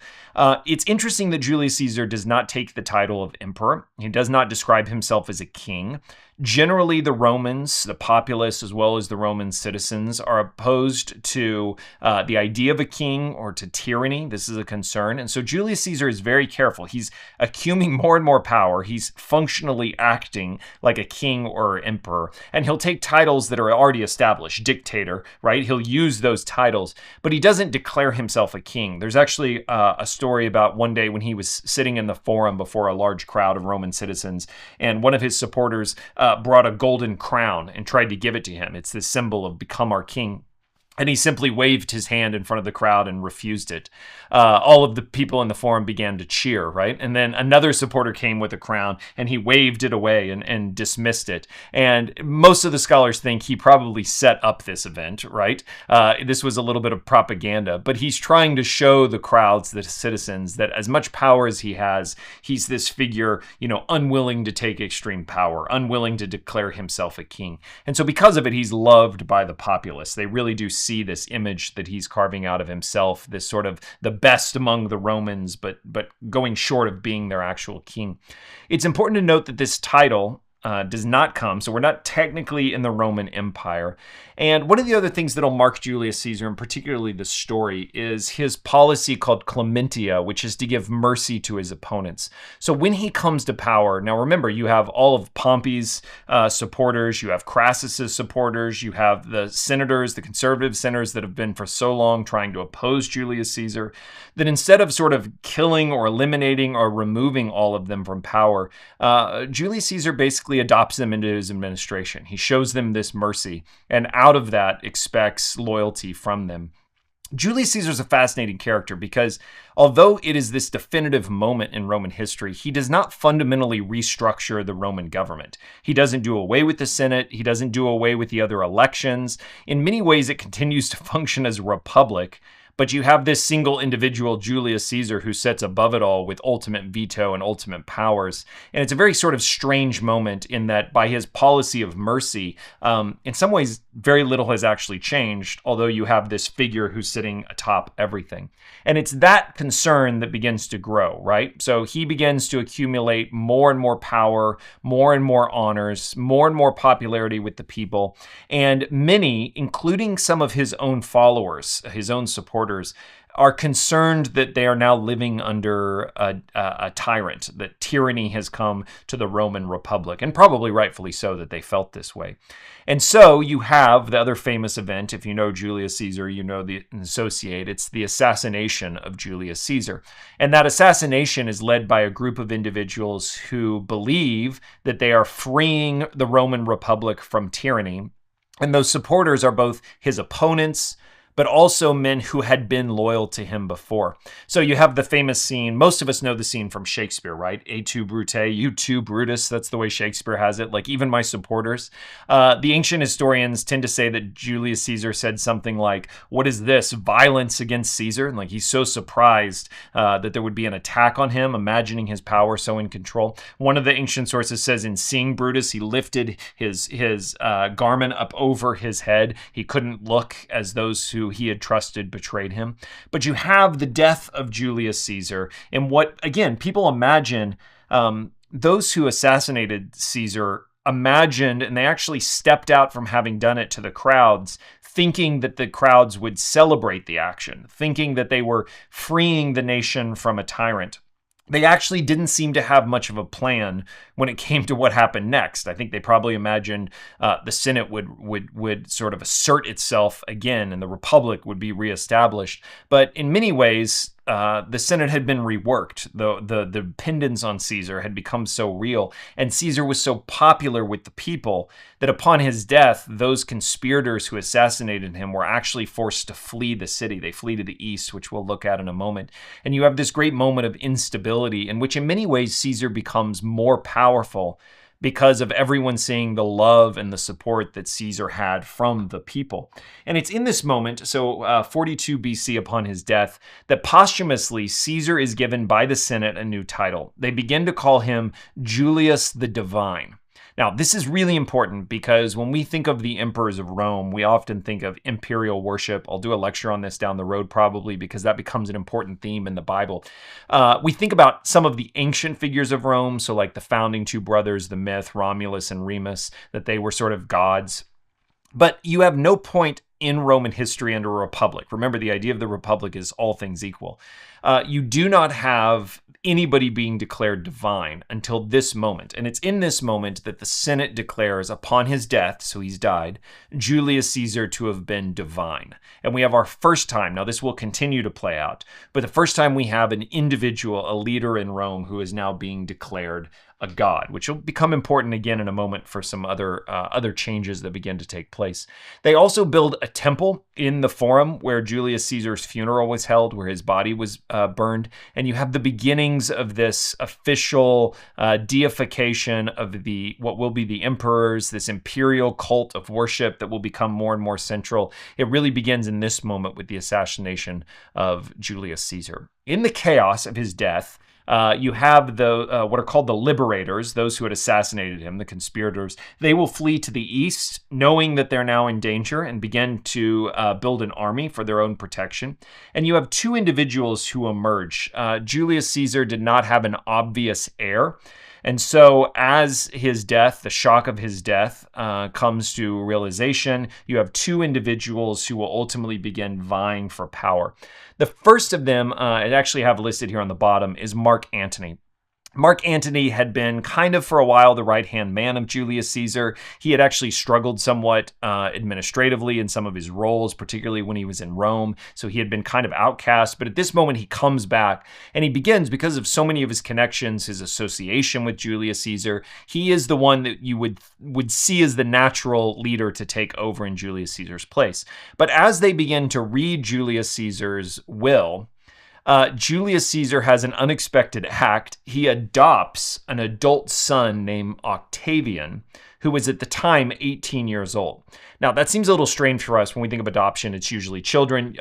It's interesting that Julius Caesar does not take the title of emperor. He does not describe himself as a king. Generally, the Romans, the populace, as well as the Roman citizens, are opposed to the idea of a king or to tyranny. This is a concern. And so Julius Caesar is very careful. He's accumulating more and more power. He's functionally acting like a king or emperor. And he'll take titles that are already established, dictator, right? He'll use those titles, but he doesn't declare himself a king. There's actually a story about one day when he was sitting in the forum before a large crowd of Roman citizens, and one of his supporters brought a golden crown and tried to give it to him. It's this symbol of become our king. And he simply waved his hand in front of the crowd and refused it. All of the people in the forum began to cheer, right? And then another supporter came with a crown, and he waved it away and dismissed it. And most of the scholars think he probably set up this event, right? This was a little bit of propaganda, but he's trying to show the crowds, the citizens, that as much power as he has, he's this figure, unwilling to take extreme power, unwilling to declare himself a king. And so because of it, he's loved by the populace. They really do see this image that he's carving out of himself, this sort of the best among the Romans, but going short of being their actual king. It's important to note that this title does not come, so we're not technically in the Roman Empire. And one of the other things that'll mark Julius Caesar, and particularly the story, is his policy called clementia, which is to give mercy to his opponents. So when he comes to power, now remember, you have all of Pompey's supporters, you have Crassus's supporters, you have the senators, the conservative senators that have been for so long trying to oppose Julius Caesar, that instead of sort of killing or eliminating or removing all of them from power, Julius Caesar basically adopts them into his administration. He shows them this mercy, and out of that expects loyalty from them. Julius Caesar is a fascinating character because although it is this definitive moment in Roman history, he does not fundamentally restructure the Roman government. He doesn't do away with the Senate. He doesn't do away with the other elections. In many ways, it continues to function as a republic. But you have this single individual, Julius Caesar, who sits above it all with ultimate veto and ultimate powers. And it's a very sort of strange moment in that by his policy of mercy, in some ways, very little has actually changed, although you have this figure who's sitting atop everything. And it's that concern that begins to grow, right? So he begins to accumulate more and more power, more and more honors, more and more popularity with the people. And many, including some of his own followers, his own supporters, are concerned that they are now living under a tyrant, that tyranny has come to the Roman Republic, and probably rightfully so that they felt this way. And so you have the other famous event. If you know Julius Caesar, you know the associate. It's the assassination of Julius Caesar. And that assassination is led by a group of individuals who believe that they are freeing the Roman Republic from tyranny. And those supporters are both his opponents, but also men who had been loyal to him before. So you have the famous scene, most of us know the scene from Shakespeare, right? Et tu, Brute, you too, Brutus. That's the way Shakespeare has it, like even my supporters. The ancient historians tend to say that Julius Caesar said something like, what is this, violence against Caesar? And like he's so surprised that there would be an attack on him, imagining his power so in control. One of the ancient sources says in seeing Brutus, he lifted his garment up over his head. He couldn't look as those who he had trusted betrayed him. But you have the death of Julius Caesar, and what, again, people imagine, those who assassinated Caesar imagined, and they actually stepped out from having done it to the crowds, thinking that the crowds would celebrate the action, thinking that they were freeing the nation from a tyrant. They actually didn't seem to have much of a plan when it came to what happened next. I think they probably imagined the Senate would sort of assert itself again and the Republic would be reestablished. But in many ways, the Senate had been reworked. The dependence on Caesar had become so real, and Caesar was so popular with the people that upon his death, those conspirators who assassinated him were actually forced to flee the city. They flee to the east, which we'll look at in a moment. And you have this great moment of instability in which in many ways Caesar becomes more powerful because of everyone seeing the love and the support that Caesar had from the people. And it's in this moment, so 42 BC upon his death, that posthumously Caesar is given by the Senate a new title. They begin to call him Julius the Divine. Now, this is really important because when we think of the emperors of Rome, we often think of imperial worship. I'll do a lecture on this down the road probably because that becomes an important theme in the Bible. We think about some of the ancient figures of Rome, so like the founding two brothers, the myth, Romulus and Remus, that they were sort of gods. But you have no point in Roman history under a republic. Remember, the idea of the republic is all things equal. You do not have anybody being declared divine until this moment. And it's in this moment that the Senate declares upon his death, so he's died, Julius Caesar to have been divine. And we have our first time, now this will continue to play out, but the first time we have an individual, a leader in Rome who is now being declared a god, which will become important again in a moment for some other changes that begin to take place. They also build a temple in the Forum where Julius Caesar's funeral was held, where his body was burned, and you have the beginnings of this official deification of what will be the emperors, this imperial cult of worship that will become more and more central. It really begins in this moment with the assassination of Julius Caesar. In the chaos of his death, you have what are called the liberators, those who had assassinated him, the conspirators. They will flee to the east, knowing that they're now in danger, and begin to build an army for their own protection. And you have two individuals who emerge. Julius Caesar did not have an obvious heir. And so as his death, the shock of his death comes to realization, you have two individuals who will ultimately begin vying for power. The first of them, I actually have listed here on the bottom, is Mark Antony. Mark Antony had been kind of for a while the right-hand man of Julius Caesar. He had actually struggled somewhat administratively in some of his roles, particularly when he was in Rome. So he had been kind of outcast. But at this moment, he comes back and he begins, because of so many of his connections, his association with Julius Caesar, he is the one that you would see as the natural leader to take over in Julius Caesar's place. But as they begin to read Julius Caesar's will, Julius Caesar has an unexpected act. He adopts an adult son named Octavian, who was at the time 18 years old. Now, that seems a little strange for us when we think of adoption. It's usually children.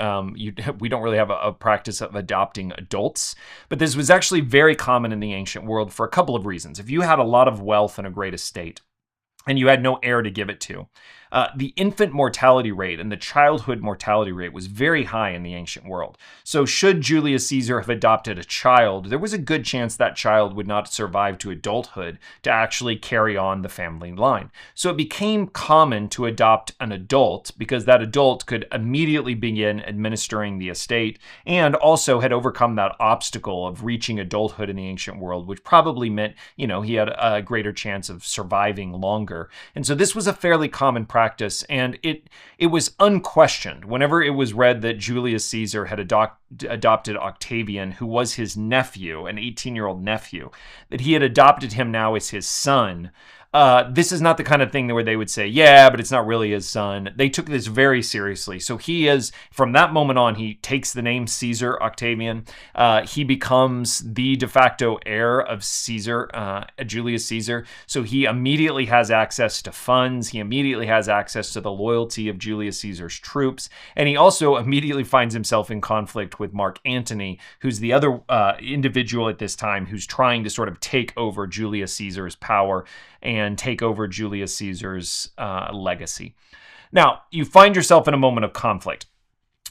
We don't really have a practice of adopting adults, but this was actually very common in the ancient world for a couple of reasons. If you had a lot of wealth and a great estate, and you had no heir to give it to, the infant mortality rate and the childhood mortality rate was very high in the ancient world. So should Julius Caesar have adopted a child, there was a good chance that child would not survive to adulthood to actually carry on the family line. So it became common to adopt an adult because that adult could immediately begin administering the estate and also had overcome that obstacle of reaching adulthood in the ancient world, which probably meant, he had a greater chance of surviving longer. And so this was a fairly common practice, and it was unquestioned whenever it was read that Julius Caesar had adopted Octavian, who was his nephew, an 18-year-old nephew, that he had adopted him now as his son. This is not the kind of thing where they would say, yeah, but it's not really his son. They took this very seriously. So he is, from that moment on, he takes the name Caesar Octavian. He becomes the de facto heir of Julius Caesar. So he immediately has access to funds. He immediately has access to the loyalty of Julius Caesar's troops. And he also immediately finds himself in conflict with Mark Antony, who's the other individual at this time who's trying to sort of take over Julius Caesar's power and take over Julius Caesar's legacy. Now, you find yourself in a moment of conflict.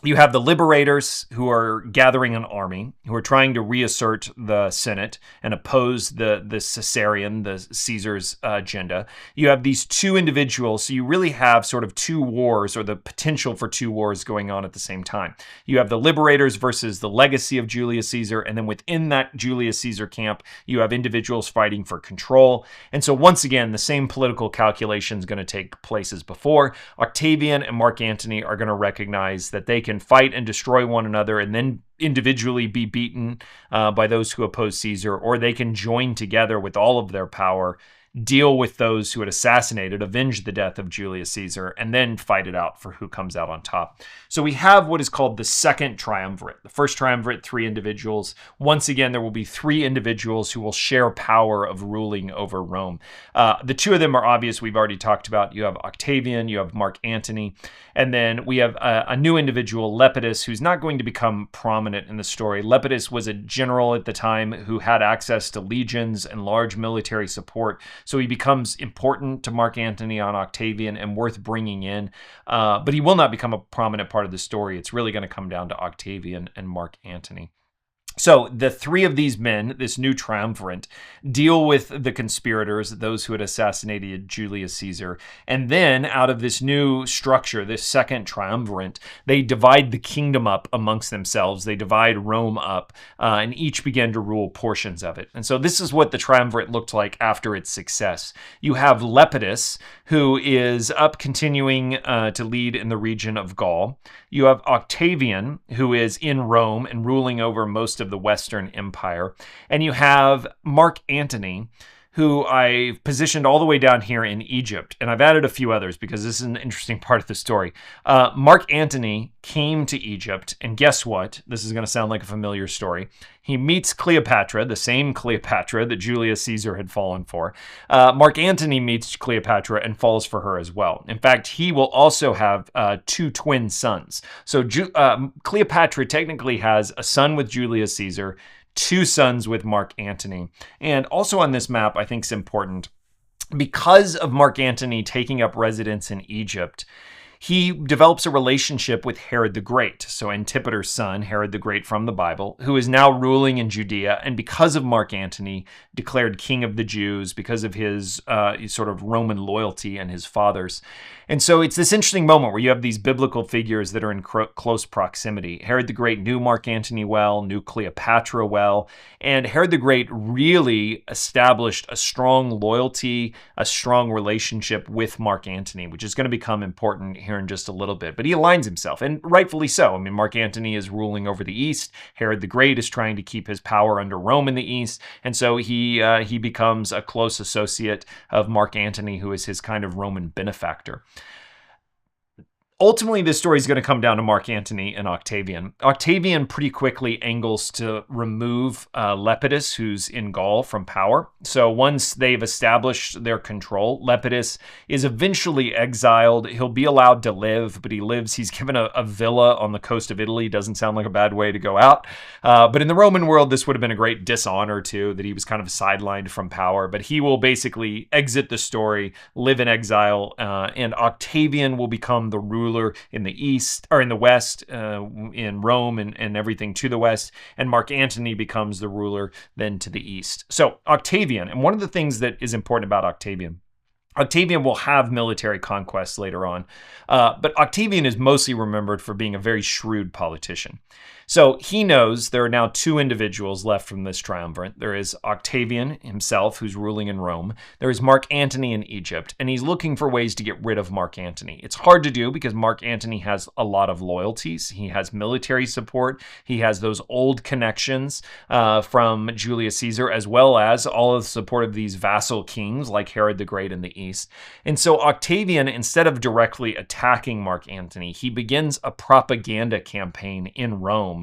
You have the liberators who are gathering an army, who are trying to reassert the Senate and oppose the Caesar's agenda. You have these two individuals, so you really have sort of two wars, or the potential for two wars going on at the same time. You have the liberators versus the legacy of Julius Caesar, and then within that Julius Caesar camp, you have individuals fighting for control. And so once again, the same political calculation is going to take place as before. Octavian and Mark Antony are going to recognize that they can fight and destroy one another and then individually be beaten by those who oppose Caesar, or they can join together with all of their power, deal with those who had assassinated, avenge the death of Julius Caesar, and then fight it out for who comes out on top. So we have what is called the Second Triumvirate. The First Triumvirate, 3 individuals. Once again, there will be 3 individuals who will share power of ruling over Rome. The 2 of them are obvious. We've already talked about. You have Octavian, you have Mark Antony, and then we have a new individual, Lepidus, who's not going to become prominent in the story. Lepidus was a general at the time who had access to legions and large military support. So he becomes important to Mark Antony on Octavian and worth bringing in. But he will not become a prominent part of the story. It's really going to come down to Octavian and Mark Antony. So the three of these men, this new triumvirate, deal with the conspirators, those who had assassinated Julius Caesar. And then out of this new structure, this second triumvirate, they divide the kingdom up amongst themselves. They divide Rome up, and each began to rule portions of it. And so this is what the triumvirate looked like after its success. You have Lepidus, who is up continuing to lead in the region of Gaul. You have Octavian, who is in Rome and ruling over most of the Western Empire. And you have Mark Antony, who I've positioned all the way down here in Egypt. And I've added a few others because this is an interesting part of the story. Mark Antony came to Egypt, and guess what? This is going to sound like a familiar story. He meets Cleopatra, the same Cleopatra that Julius Caesar had fallen for. Mark Antony meets Cleopatra and falls for her as well. In fact, he will also have two twin sons. So Cleopatra technically has a son with Julius Caesar, two sons with Mark Antony. And also on this map, I think it's important, because of Mark Antony taking up residence in Egypt, he develops a relationship with Herod the Great, so Antipater's son, Herod the Great from the Bible, who is now ruling in Judea, and because of Mark Antony, declared king of the Jews because of his sort of Roman loyalty and his father's. And so it's this interesting moment where you have these biblical figures that are in close proximity. Herod the Great knew Mark Antony well, knew Cleopatra well, and Herod the Great really established a strong loyalty, a strong relationship with Mark Antony, which is going to become important here in just a little bit. But he aligns himself, and rightfully so. I mean, Mark Antony is ruling over the East. Herod the Great is trying to keep his power under Rome in the East, and so he becomes a close associate of Mark Antony, who is his kind of Roman benefactor. Ultimately, this story is going to come down to Mark Antony and Octavian. Octavian pretty quickly angles to remove Lepidus, who's in Gaul, from power. So once they've established their control, Lepidus is eventually exiled. He'll be allowed to live, but he's given a villa on the coast of Italy. Doesn't sound like a bad way to go out. But in the Roman world, this would have been a great dishonor, too, that he was kind of sidelined from power. But he will basically exit the story, live in exile, and Octavian will become the ruler in the East, or in the West, in Rome and everything to the West, and Mark Antony becomes the ruler then to the East. So Octavian, and one of the things that is important about Octavian will have military conquests later on, but Octavian is mostly remembered for being a very shrewd politician. So he knows there are now two individuals left from this triumvirate. There is Octavian himself, who's ruling in Rome. There is Mark Antony in Egypt, and he's looking for ways to get rid of Mark Antony. It's hard to do because Mark Antony has a lot of loyalties. He has military support. He has those old connections from Julius Caesar, as well as all of the support of these vassal kings like Herod the Great in the East. And so Octavian, instead of directly attacking Mark Antony, he begins a propaganda campaign in Rome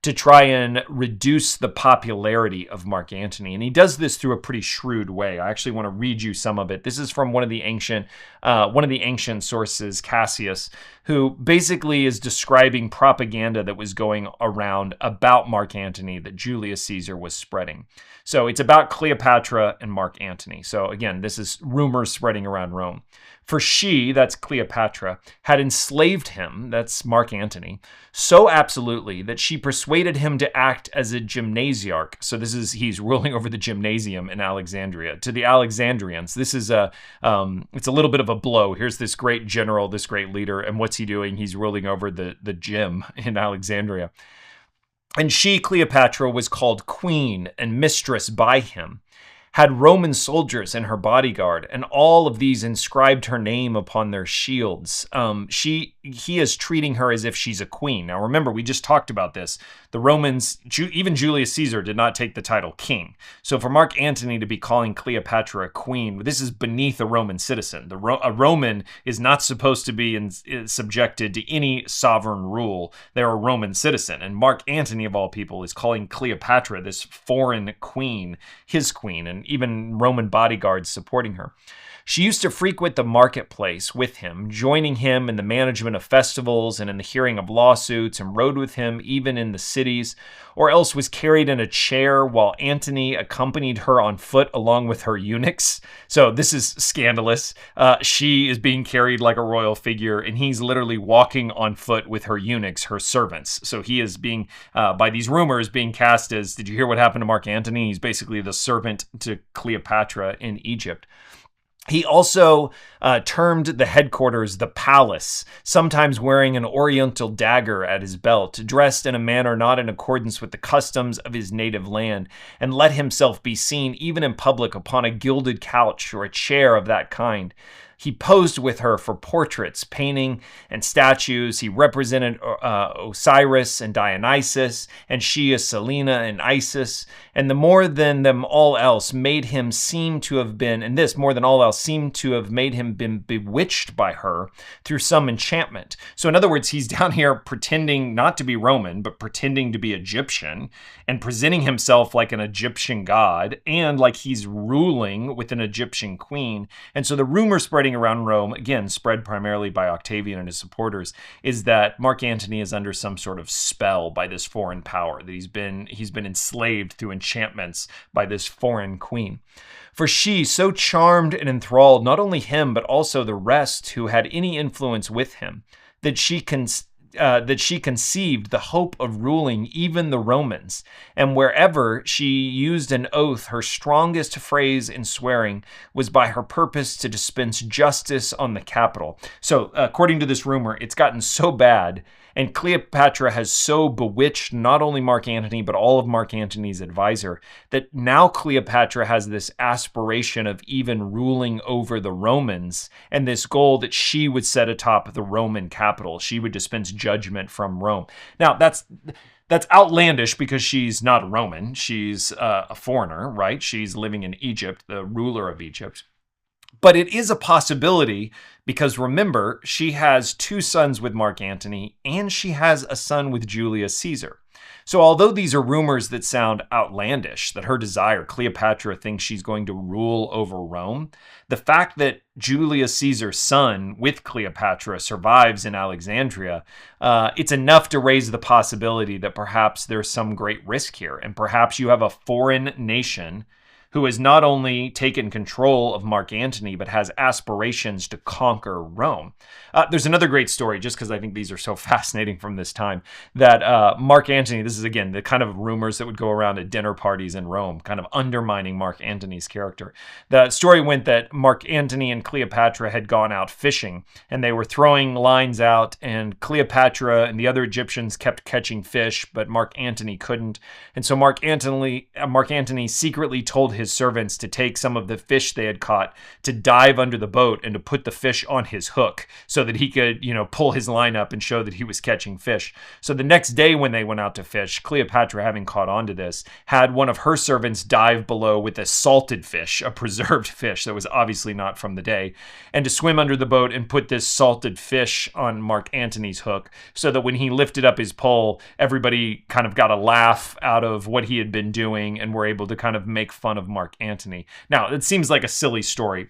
to try and reduce the popularity of Mark Antony. And he does this through a pretty shrewd way. I actually want to read you some of it. This is from one of the ancient sources, Cassius, who basically is describing propaganda that was going around about Mark Antony that Julius Caesar was spreading. So it's about Cleopatra and Mark Antony. So again, this is rumors spreading around Rome. For she, that's Cleopatra, had enslaved him, that's Mark Antony, so absolutely that she persuaded him to act as a gymnasiarch. So he's ruling over the gymnasium in Alexandria. To the Alexandrians, this is it's a little bit of a blow. Here's this great general, this great leader, and what's he doing? He's ruling over the gym in Alexandria. And she, Cleopatra, was called queen and mistress by him, had Roman soldiers in her bodyguard, and all of these inscribed her name upon their shields. He is treating her as if she's a queen. Now remember, we just talked about this. The Romans, even Julius Caesar, did not take the title king. So for Mark Antony to be calling Cleopatra a queen, this is beneath a Roman citizen. A Roman is not supposed to be subjected to any sovereign rule. They're a Roman citizen. And Mark Antony, of all people, is calling Cleopatra, this foreign queen, his queen, and even Roman bodyguards supporting her. She used to frequent the marketplace with him, joining him in the management of festivals and in the hearing of lawsuits, and rode with him even in the cities, or else was carried in a chair while Antony accompanied her on foot along with her eunuchs. So this is scandalous. She is being carried like a royal figure, and he's literally walking on foot with her eunuchs, her servants. So he is being, by these rumors, being cast as, did you hear what happened to Mark Antony? He's basically the servant to Cleopatra in Egypt. He also termed the headquarters the palace, sometimes wearing an oriental dagger at his belt, dressed in a manner not in accordance with the customs of his native land, and let himself be seen even in public upon a gilded couch or a chair of that kind. He posed with her for portraits, painting, and statues. He represented Osiris and Dionysus, and she as Selena and Isis. And the more than them all else made him seem to have been, and this more than all else seemed to have made him been bewitched by her through some enchantment. So in other words, he's down here pretending not to be Roman, but pretending to be Egyptian, and presenting himself like an Egyptian god, and like he's ruling with an Egyptian queen. And so the rumor spreading around Rome, again, spread primarily by Octavian and his supporters, is that Mark Antony is under some sort of spell by this foreign power, that he's been enslaved through enchantments by this foreign queen. For she so charmed and enthralled not only him, but also the rest who had any influence with him, that she conceived the hope of ruling even the Romans, and wherever she used an oath, her strongest phrase in swearing was by her purpose to dispense justice on the capital. So, according to this rumor, it's gotten so bad, and Cleopatra has so bewitched not only Mark Antony, but all of Mark Antony's advisor, that now Cleopatra has this aspiration of even ruling over the Romans, and this goal that she would set atop the Roman capital. She would dispense judgment from Rome. Now, that's outlandish because she's not Roman. She's a foreigner, right? She's living in Egypt, the ruler of Egypt. But it is a possibility because, remember, she has 2 sons with Mark Antony, and she has a son with Julius Caesar. So although these are rumors that sound outlandish, that her desire, Cleopatra thinks she's going to rule over Rome, the fact that Julius Caesar's son with Cleopatra survives in Alexandria, it's enough to raise the possibility that perhaps there's some great risk here, and perhaps you have a foreign nation who has not only taken control of Mark Antony, but has aspirations to conquer Rome. There's another great story, just because I think these are so fascinating from this time, that Mark Antony, this is again the kind of rumors that would go around at dinner parties in Rome, kind of undermining Mark Antony's character. The story went that Mark Antony and Cleopatra had gone out fishing, and they were throwing lines out, and Cleopatra and the other Egyptians kept catching fish, but Mark Antony couldn't. And so Mark Antony secretly told his servants to take some of the fish they had caught, to dive under the boat and to put the fish on his hook so that he could, pull his line up and show that he was catching fish. So the next day when they went out to fish, Cleopatra, having caught on to this, had one of her servants dive below with a salted fish, a preserved fish that was obviously not from the day, and to swim under the boat and put this salted fish on Mark Antony's hook so that when he lifted up his pole, everybody kind of got a laugh out of what he had been doing and were able to kind of make fun of Mark Antony. Now, it seems like a silly story,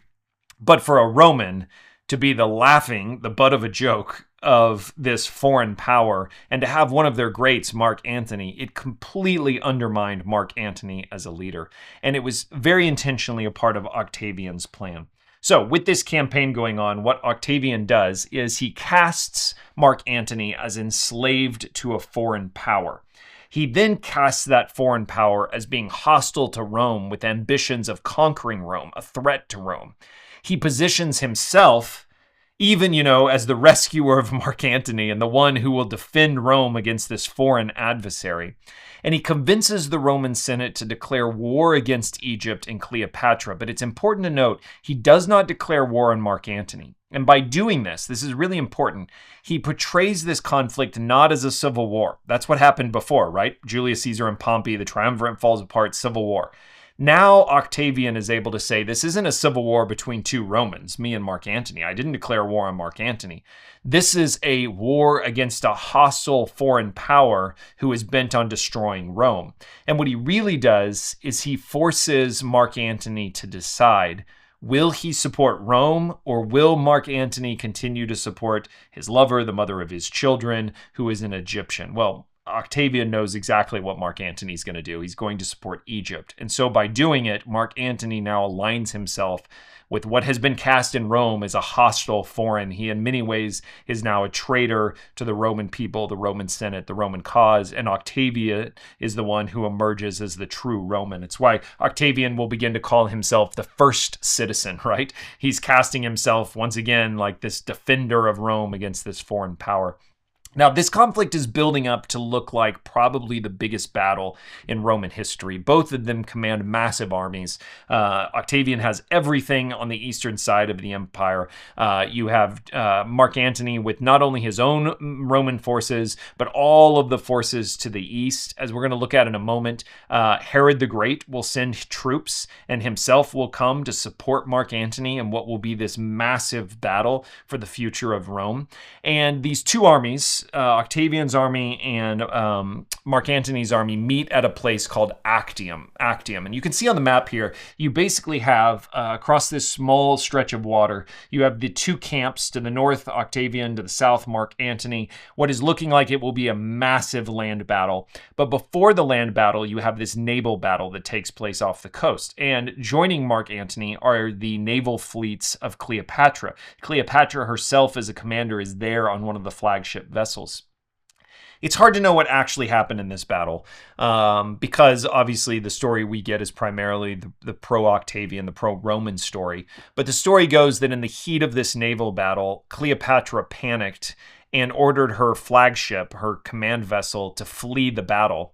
but for a Roman to be the butt of a joke of this foreign power, and to have one of their greats, Mark Antony, it completely undermined Mark Antony as a leader, and it was very intentionally a part of Octavian's plan. So with this campaign going on, what Octavian does is he casts Mark Antony as enslaved to a foreign power. He then casts that foreign power as being hostile to Rome with ambitions of conquering Rome, a threat to Rome. He positions himself even, as the rescuer of Mark Antony and the one who will defend Rome against this foreign adversary. And he convinces the Roman Senate to declare war against Egypt and Cleopatra. But it's important to note, he does not declare war on Mark Antony. And by doing this is really important, he portrays this conflict not as a civil war. That's what happened before, right? Julius Caesar and Pompey, the Triumvirate falls apart, civil war. Now Octavian is able to say, this isn't a civil war between 2 Romans, me and Mark Antony. I didn't declare war on Mark Antony. This is a war against a hostile foreign power who is bent on destroying Rome. And what he really does is he forces Mark Antony to decide Will he support Rome, or will Mark Antony continue to support his lover, the mother of his children, who is an Egyptian? Well, Octavian knows exactly what Mark Antony is going to do. He's going to support Egypt. And so by doing it, Mark Antony now aligns himself with what has been cast in Rome as a hostile foreign. He, in many ways, is now a traitor to the Roman people, the Roman Senate, the Roman cause, and Octavian is the one who emerges as the true Roman. It's why Octavian will begin to call himself the first citizen, right? He's casting himself, once again, like this defender of Rome against this foreign power. Now, this conflict is building up to look like probably the biggest battle in Roman history. Both of them command massive armies. Octavian has everything on the eastern side of the empire. You have Mark Antony with not only his own Roman forces, but all of the forces to the east. As we're going to look at in a moment, Herod the Great will send troops and himself will come to support Mark Antony in what will be this massive battle for the future of Rome. And these two armies, Octavian's army and Mark Antony's army, meet at a place called Actium. And you can see on the map here, you basically have, across this small stretch of water, you have the two camps. To the north, Octavian; to the south, Mark Antony. What is looking like it will be a massive land battle. But before the land battle, you have this naval battle that takes place off the coast. And joining Mark Antony are the naval fleets of Cleopatra. Cleopatra herself, as a commander, is there on one of the flagship vessels. It's hard to know what actually happened in this battle because obviously the story we get is primarily the pro-Octavian, the pro-Roman story. But the story goes that in the heat of this naval battle, Cleopatra panicked and ordered her flagship, her command vessel, to flee the battle.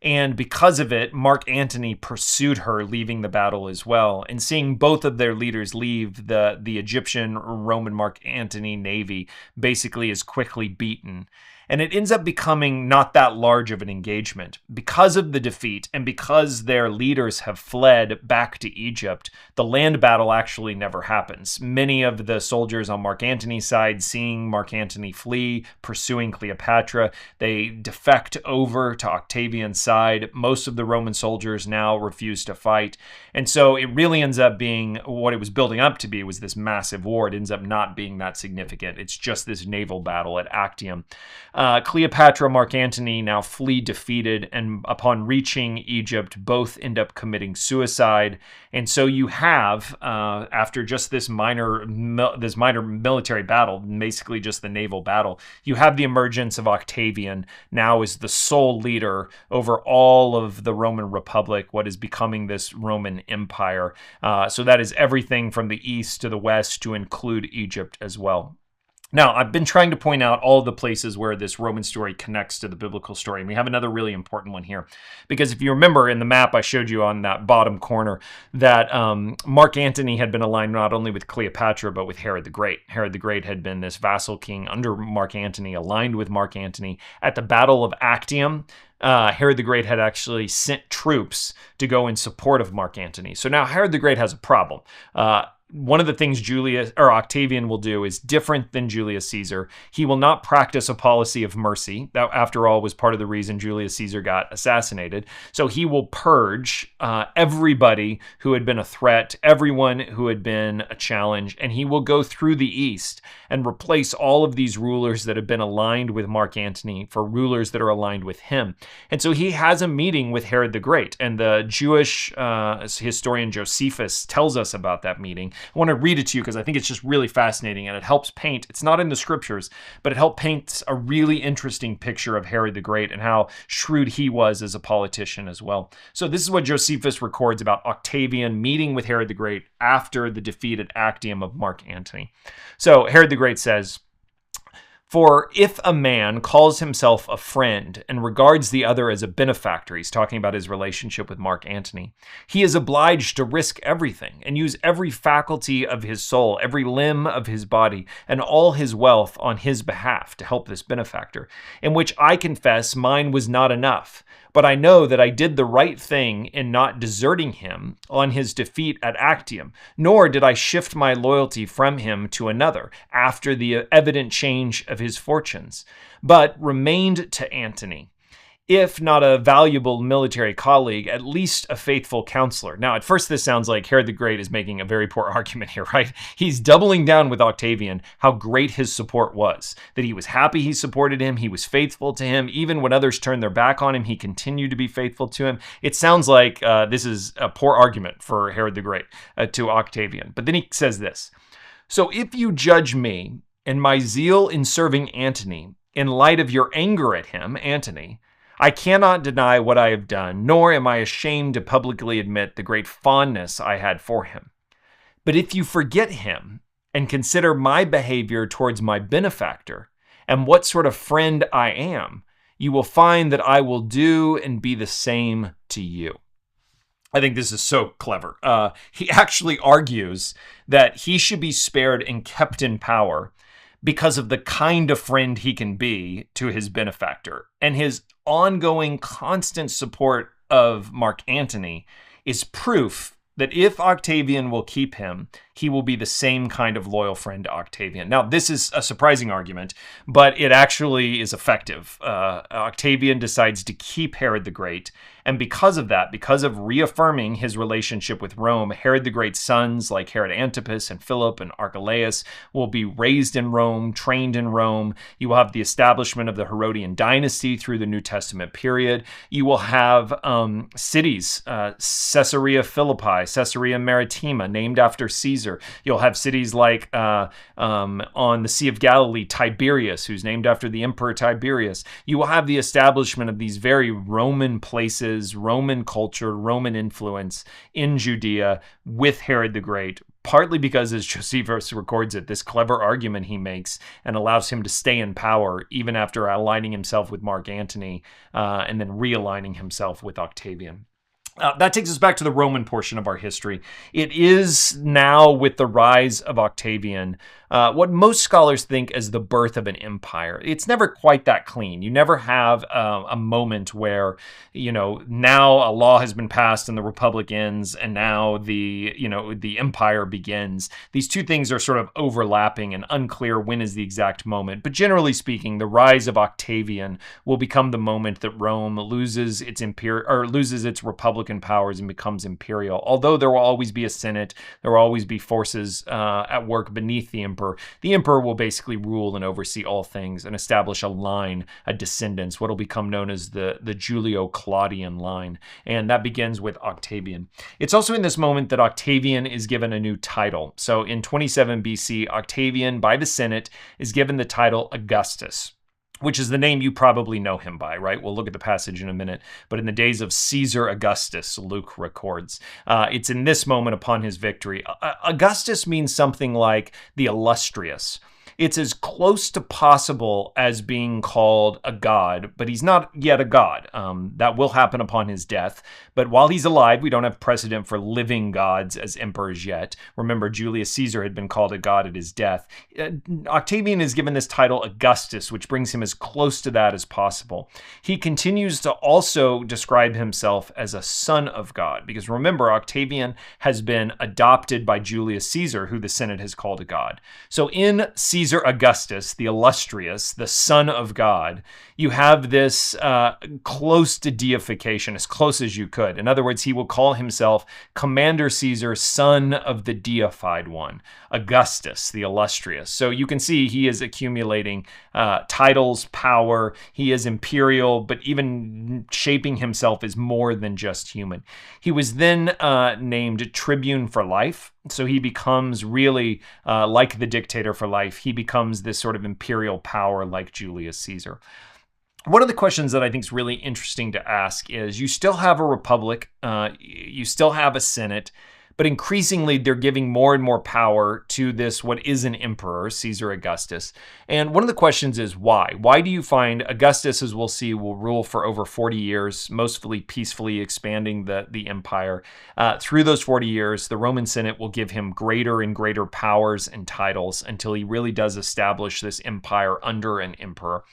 And because of it, Mark Antony pursued her, leaving the battle as well. And seeing both of their leaders leave, the Egyptian Roman Mark Antony navy basically is quickly beaten. And it ends up becoming not that large of an engagement. Because of the defeat and because their leaders have fled back to Egypt, the land battle actually never happens. Many of the soldiers on Mark Antony's side, seeing Mark Antony flee, pursuing Cleopatra, they defect over to Octavian's side. Most of the Roman soldiers now refuse to fight. And so it really ends up being what it was building up to be, was this massive war. It ends up not being that significant. It's just this naval battle at Actium. Cleopatra, Mark Antony now flee defeated, and upon reaching Egypt, both end up committing suicide. And so you have, after just this minor military battle, basically just the naval battle, you have the emergence of Octavian now as the sole leader over all of the Roman Republic, what is becoming this Roman Empire. So that is everything from the east to the west, to include Egypt as well. Now, I've been trying to point out all the places where this Roman story connects to the biblical story, and we have another really important one here. Because if you remember in the map I showed you on that bottom corner, that Mark Antony had been aligned not only with Cleopatra, but with Herod the Great. Herod the Great had been this vassal king under Mark Antony, aligned with Mark Antony. At the Battle of Actium, Herod the Great had actually sent troops to go in support of Mark Antony. So now Herod the Great has a problem. One of the things Octavian will do is different than Julius Caesar. He will not practice a policy of mercy. That, after all, was part of the reason Julius Caesar got assassinated. So he will purge everybody who had been a threat, everyone who had been a challenge, and he will go through the east and replace all of these rulers that have been aligned with Mark Antony for rulers that are aligned with him. And so he has a meeting with Herod the Great, and the Jewish historian Josephus tells us about that meeting. I want to read it to you because I think it's just really fascinating, and it helps paint, it's not in the scriptures, but it helps paint a really interesting picture of Herod the Great and how shrewd he was as a politician as well. So this is what Josephus records about Octavian meeting with Herod the Great after the defeat at Actium of Mark Antony. So Herod the Great says, "For if a man calls himself a friend and regards the other as a benefactor," he's talking about his relationship with Mark Antony, "he is obliged to risk everything and use every faculty of his soul, every limb of his body, and all his wealth on his behalf to help this benefactor, in which I confess mine was not enough. But I know that I did the right thing in not deserting him on his defeat at Actium, nor did I shift my loyalty from him to another after the evident change of his fortunes, but remained to Antony. if not a valuable military colleague, at least a faithful counselor. Now, at first, this sounds like Herod the Great is making a very poor argument here, right? He's doubling down with Octavian how great his support was, that he was happy he supported him, he was faithful to him. Even when others turned their back on him, he continued to be faithful to him. It sounds like this is a poor argument for Herod the Great to Octavian. But then he says this, "So if you judge me and my zeal in serving Antony in light of your anger at him, Antony, I cannot deny what I have done, nor am I ashamed to publicly admit the great fondness I had for him. But if you forget him and consider my behavior towards my benefactor and what sort of friend I am, you will find that I will do and be the same to you." I think this is so clever. He actually argues that he should be spared and kept in power because of the kind of friend he can be to his benefactor. And his ongoing, constant support of Mark Antony is proof that if Octavian will keep him, he will be the same kind of loyal friend to Octavian. Now, this is a surprising argument, but it actually is effective. Octavian decides to keep Herod the Great, and because of that, because of reaffirming his relationship with Rome, Herod the Great's sons like Herod Antipas and Philip and Archelaus will be raised in Rome, trained in Rome. You will have the establishment of the Herodian dynasty through the New Testament period. You will have cities, Caesarea Philippi, Caesarea Maritima, named after Caesar. You'll have cities like on the Sea of Galilee, Tiberias, who's named after the Emperor Tiberius. You will have the establishment of these very Roman places, Roman culture, Roman influence in Judea with Herod the Great, partly because, as Josephus records it, this clever argument he makes and allows him to stay in power even after aligning himself with Mark Antony and then realigning himself with Octavian. That takes us back to the Roman portion of our history. It is now, with the rise of Octavian, what most scholars think as the birth of an empire. It's never quite that clean. You never have a moment where, now a law has been passed and the republic ends, and now the empire begins. These two things are sort of overlapping and unclear when is the exact moment. But generally speaking, the rise of Octavian will become the moment that Rome loses its republican powers and becomes imperial. Although there will always be a Senate, there will always be forces at work beneath the emperor. The emperor will basically rule and oversee all things and establish a line, a descendants, what will become known as the Julio-Claudian line. And that begins with Octavian. It's also in this moment that Octavian is given a new title. So in 27 BC, Octavian, by the Senate, is given the title Augustus, which is the name you probably know him by, right? We'll look at the passage in a minute. But in the days of Caesar Augustus, Luke records, it's in this moment upon his victory. Augustus means something like the illustrious. It's as close to possible as being called a god, but he's not yet a god. That will happen upon his death. But while he's alive, we don't have precedent for living gods as emperors yet. Remember, Julius Caesar had been called a god at his death. Octavian is given this title Augustus, which brings him as close to that as possible. He continues to also describe himself as a son of God, because remember, Octavian has been adopted by Julius Caesar, who the Senate has called a god. So in Caesar Augustus, the illustrious, the son of God, you have this close to deification, as close as you could. In other words, he will call himself Commander Caesar, son of the deified one, Augustus, the illustrious. So you can see he is accumulating titles, power. He is imperial, but even shaping himself as more than just human. He was then named tribune for life. So he becomes really like the dictator for life. He becomes this sort of imperial power like Julius Caesar. One of the questions that I think is really interesting to ask is, you still have a republic, you still have a Senate, but increasingly they're giving more and more power to this, what is an emperor, Caesar Augustus. And one of the questions is why? Why do you find Augustus, as we'll see, will rule for over 40 years, mostly peacefully expanding the empire? Through those 40 years, the Roman Senate will give him greater and greater powers and titles until he really does establish this empire under an emperor.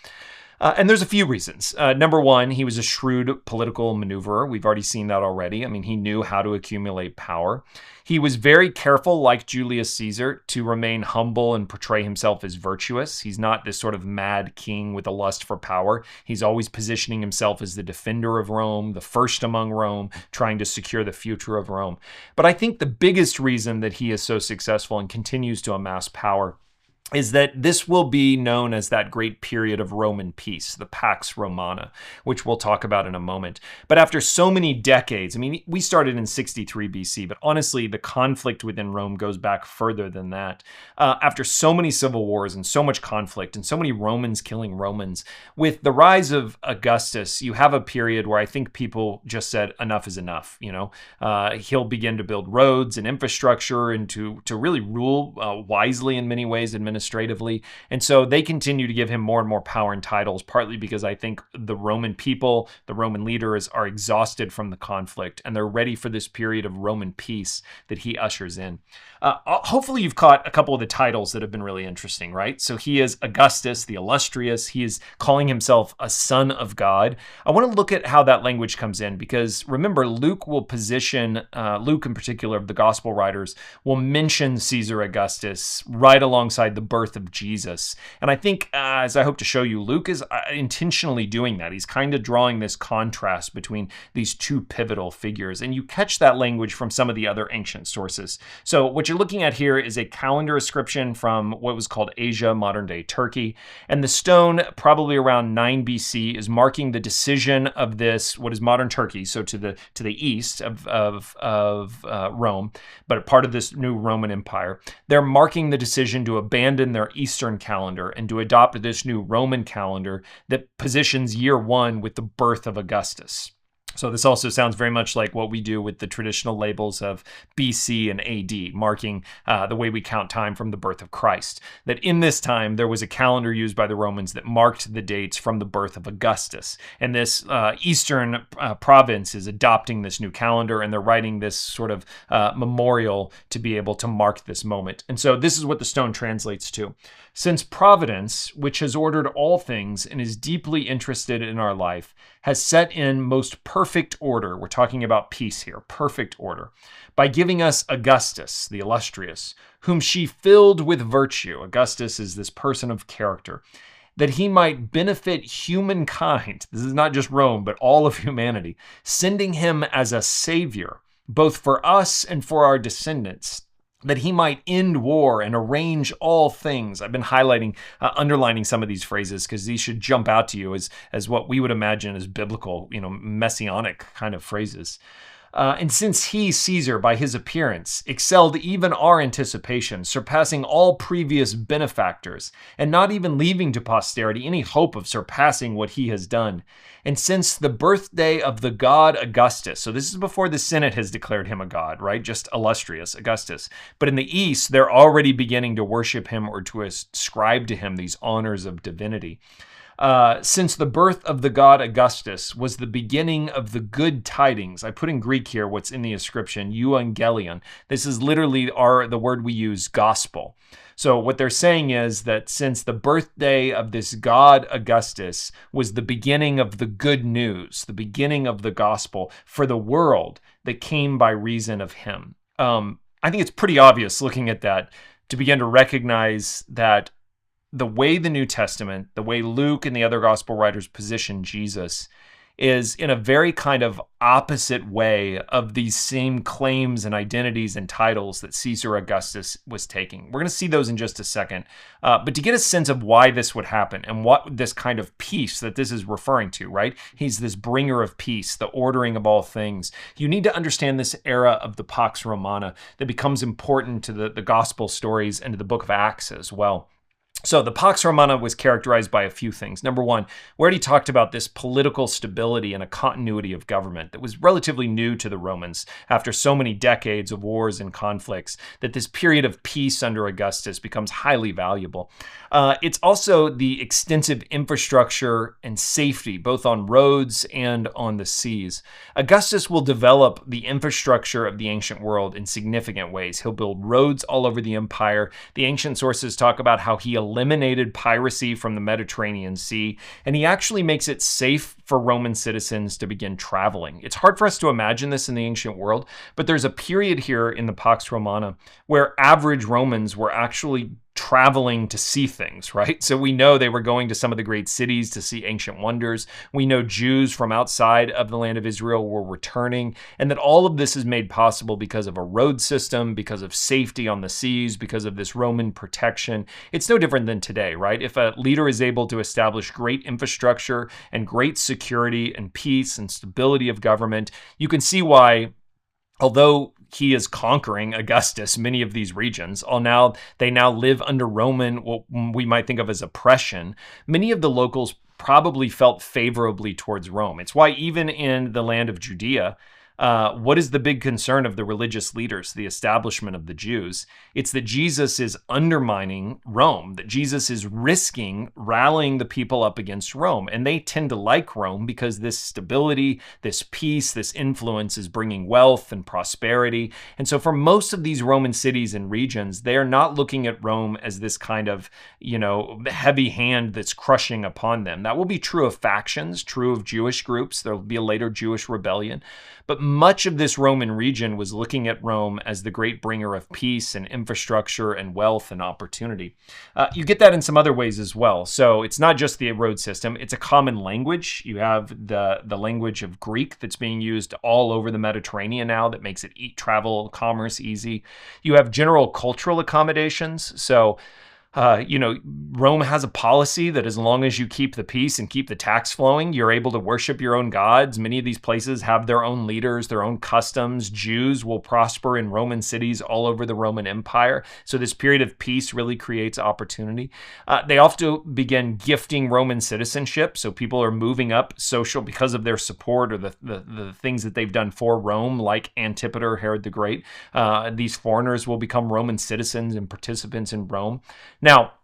And there's a few reasons. Number one, he was a shrewd political maneuverer. We've already seen that already. I mean, he knew how to accumulate power. He was very careful, like Julius Caesar, to remain humble and portray himself as virtuous. He's not this sort of mad king with a lust for power. He's always positioning himself as the defender of Rome, the first among Rome, trying to secure the future of Rome. But I think the biggest reason that he is so successful and continues to amass power is that this will be known as that great period of Roman peace, the Pax Romana, which we'll talk about in a moment. But after so many decades, I mean, we started in 63 BC, but honestly, the conflict within Rome goes back further than that. After so many civil wars and so much conflict and so many Romans killing Romans, with the rise of Augustus, you have a period where I think people just said enough is enough. He'll begin to build roads and infrastructure and to really rule wisely in many ways, administratively. And so they continue to give him more and more power and titles, partly because I think the Roman people, the Roman leaders are exhausted from the conflict and they're ready for this period of Roman peace that he ushers in. Hopefully you've caught a couple of the titles that have been really interesting, right? So he is Augustus, the illustrious. He is calling himself a son of God. I want to look at how that language comes in because remember, Luke will position, Luke in particular of the gospel writers, will mention Caesar Augustus right alongside the birth of Jesus. And I think, as I hope to show you, Luke is intentionally doing that. He's kind of drawing this contrast between these two pivotal figures. And you catch that language from some of the other ancient sources. So what you're looking at here is a calendar inscription from what was called Asia, modern-day Turkey. And the stone, probably around 9 BC, is marking the decision of this, what is modern Turkey, so to the east of Rome, but part of this new Roman Empire. They're marking the decision to abandon their Eastern calendar and to adopt this new Roman calendar that positions year one with the birth of Augustus. So this also sounds very much like what we do with the traditional labels of BC and AD, marking the way we count time from the birth of Christ. That in this time, there was a calendar used by the Romans that marked the dates from the birth of Augustus. And this eastern province is adopting this new calendar, and they're writing this sort of memorial to be able to mark this moment. And so this is what the stone translates to. Since Providence, which has ordered all things and is deeply interested in our life, has set in most perfect order, we're talking about peace here, perfect order, by giving us Augustus, the illustrious, whom she filled with virtue. Augustus is this person of character, that he might benefit humankind. This is not just Rome, but all of humanity, sending him as a savior, both for us and for our descendants, that he might end war and arrange all things. I've been highlighting, underlining some of these phrases because these should jump out to you as what we would imagine as biblical, messianic kind of phrases. And since he, Caesar, by his appearance, excelled even our anticipation, surpassing all previous benefactors, and not even leaving to posterity any hope of surpassing what he has done, and since the birthday of the god Augustus, so this is before the Senate has declared him a god, right? Just illustrious Augustus. But in the East, they're already beginning to worship him or to ascribe to him these honors of divinity. Since the birth of the god Augustus was the beginning of the good tidings. I put in Greek here what's in the inscription, euangelion. This is literally the word we use, gospel. So what they're saying is that since the birthday of this god Augustus was the beginning of the good news, the beginning of the gospel for the world that came by reason of him. I think it's pretty obvious looking at that to begin to recognize that the way the New Testament, the way Luke and the other gospel writers position Jesus is in a very kind of opposite way of these same claims and identities and titles that Caesar Augustus was taking. We're going to see those in just a second. But to get a sense of why this would happen and what this kind of peace that this is referring to, right? He's this bringer of peace, the ordering of all things. You need to understand this era of the Pax Romana that becomes important to the gospel stories and to the book of Acts as well. So the Pax Romana was characterized by a few things. Number one, we already talked about this political stability and a continuity of government that was relatively new to the Romans after so many decades of wars and conflicts, that this period of peace under Augustus becomes highly valuable. It's also the extensive infrastructure and safety, both on roads and on the seas. Augustus will develop the infrastructure of the ancient world in significant ways. He'll build roads all over the empire. The ancient sources talk about how he eliminated piracy from the Mediterranean Sea, and he actually makes it safe for Roman citizens to begin traveling. It's hard for us to imagine this in the ancient world, but there's a period here in the Pax Romana where average Romans were actually traveling to see things, right? So we know they were going to some of the great cities to see ancient wonders. We know Jews from outside of the land of Israel were returning, and that all of this is made possible because of a road system, because of safety on the seas, because of this Roman protection. It's no different than today, right? If a leader is able to establish great infrastructure and great security and peace and stability of government, you can see why, although he is conquering Augustus, many of these regions, they now live under Roman, what we might think of as oppression. Many of the locals probably felt favorably towards Rome. It's why even in the land of Judea, what is the big concern of the religious leaders, the establishment of the Jews? It's that Jesus is undermining Rome, that Jesus is risking rallying the people up against Rome. And they tend to like Rome because this stability, this peace, this influence is bringing wealth and prosperity. And so for most of these Roman cities and regions, they are not looking at Rome as this kind of, heavy hand that's crushing upon them. That will be true of factions, true of Jewish groups. There will be a later Jewish rebellion. But much of this Roman region was looking at Rome as the great bringer of peace and infrastructure and wealth and opportunity. You get that in some other ways as well. So it's not just the road system, it's a common language. You have the language of Greek that's being used all over the Mediterranean now that makes it travel, commerce easy. You have general cultural accommodations. So Rome has a policy that as long as you keep the peace and keep the tax flowing, you're able to worship your own gods. Many of these places have their own leaders, their own customs. Jews will prosper in Roman cities all over the Roman Empire. So this period of peace really creates opportunity. They also begin gifting Roman citizenship. So people are moving up social because of their support or the things that they've done for Rome, like Antipater, Herod the Great. These foreigners will become Roman citizens and participants in Rome. Now,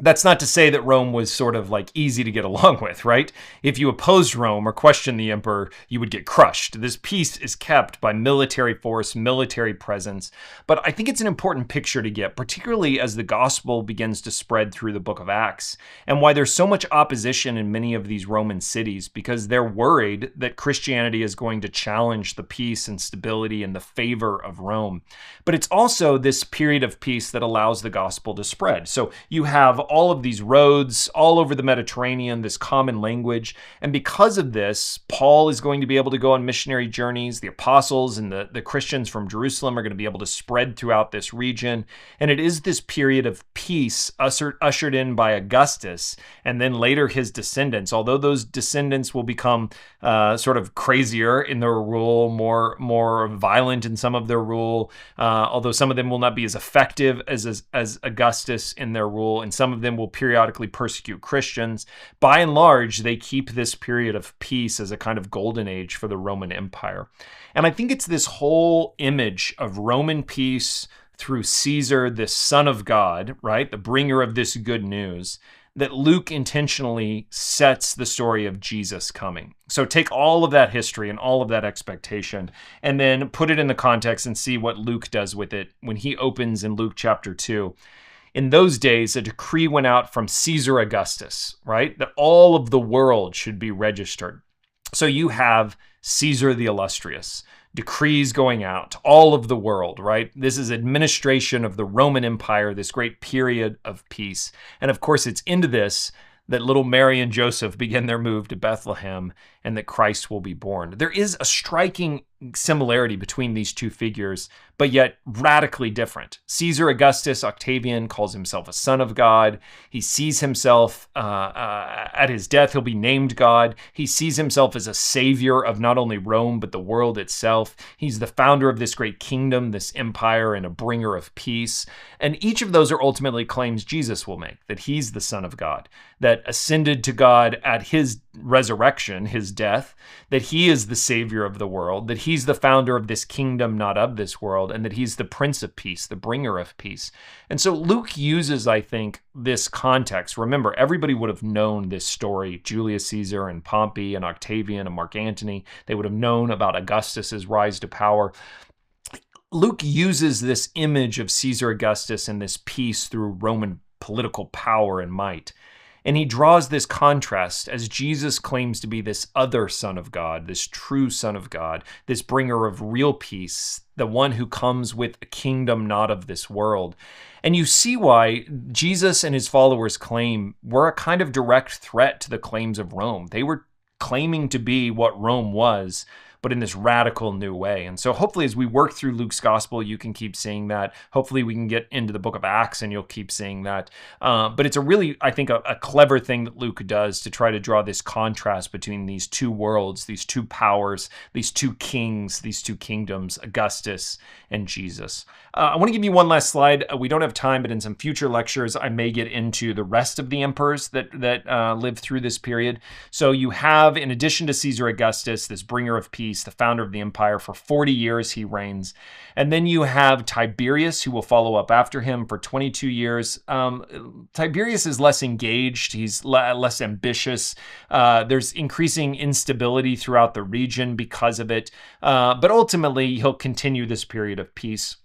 that's not to say that Rome was sort of like easy to get along with, right? If you opposed Rome or questioned the emperor, you would get crushed. This peace is kept by military force, military presence. But I think it's an important picture to get, particularly as the gospel begins to spread through the book of Acts, and why there's so much opposition in many of these Roman cities, because they're worried that Christianity is going to challenge the peace and stability and the favor of Rome. But it's also this period of peace that allows the gospel to spread. So you have all of these roads all over the Mediterranean, this common language. And because of this, Paul is going to be able to go on missionary journeys. The apostles and the Christians from Jerusalem are going to be able to spread throughout this region. And it is this period of peace ushered in by Augustus and then later his descendants, although those descendants will become sort of crazier in their rule, more violent in some of their rule, although some of them will not be as effective as Augustus in their rule, and some of them will periodically persecute Christians. By and large, they keep this period of peace as a kind of golden age for the Roman Empire. And I think it's this whole image of Roman peace through Caesar, this son of God, right, the bringer of this good news, that Luke intentionally sets the story of Jesus coming. So take all of that history and all of that expectation and then put it in the context and see what Luke does with it when he opens in Luke chapter 2. In those days, a decree went out from Caesar Augustus, right, that all of the world should be registered. So you have Caesar the Illustrious, decrees going out to all of the world, right? This is administration of the Roman Empire, this great period of peace. And of course, it's into this that little Mary and Joseph begin their move to Bethlehem and that Christ will be born. There is a striking similarity between these two figures, but yet radically different. Caesar Augustus Octavian calls himself a son of God. He sees himself, at his death, he'll be named God. He sees himself as a savior of not only Rome, but the world itself. He's the founder of this great kingdom, this empire, and a bringer of peace. And each of those are ultimately claims Jesus will make, that he's the Son of God, that ascended to God at his resurrection, his death, that he is the savior of the world, that he's the founder of this kingdom, not of this world, and that he's the Prince of Peace, the bringer of peace. And so Luke uses, I think, this context. Remember, everybody would have known this story, Julius Caesar and Pompey and Octavian and Mark Antony. They would have known about Augustus's rise to power. Luke uses this image of Caesar Augustus and this peace through Roman political power and might. And he draws this contrast as Jesus claims to be this other Son of God, this true Son of God, this bringer of real peace, the one who comes with a kingdom not of this world. And you see why Jesus and his followers claim were a kind of direct threat to the claims of Rome. They were claiming to be what Rome was, but in this radical new way. And so hopefully as we work through Luke's gospel, you can keep seeing that. Hopefully we can get into the book of Acts and you'll keep seeing that. But it's a really, I think, a clever thing that Luke does to try to draw this contrast between these two worlds, these two powers, these two kings, these two kingdoms, Augustus and Jesus. I want to give you one last slide. We don't have time, but in some future lectures, I may get into the rest of the emperors that lived through this period. So you have, in addition to Caesar Augustus, this bringer of peace, the founder of the empire. For 40 years he reigns. And then you have Tiberius, who will follow up after him for 22 years. Tiberius is less engaged. He's less ambitious. There's increasing instability throughout the region because of it. But ultimately, he'll continue this period of peace.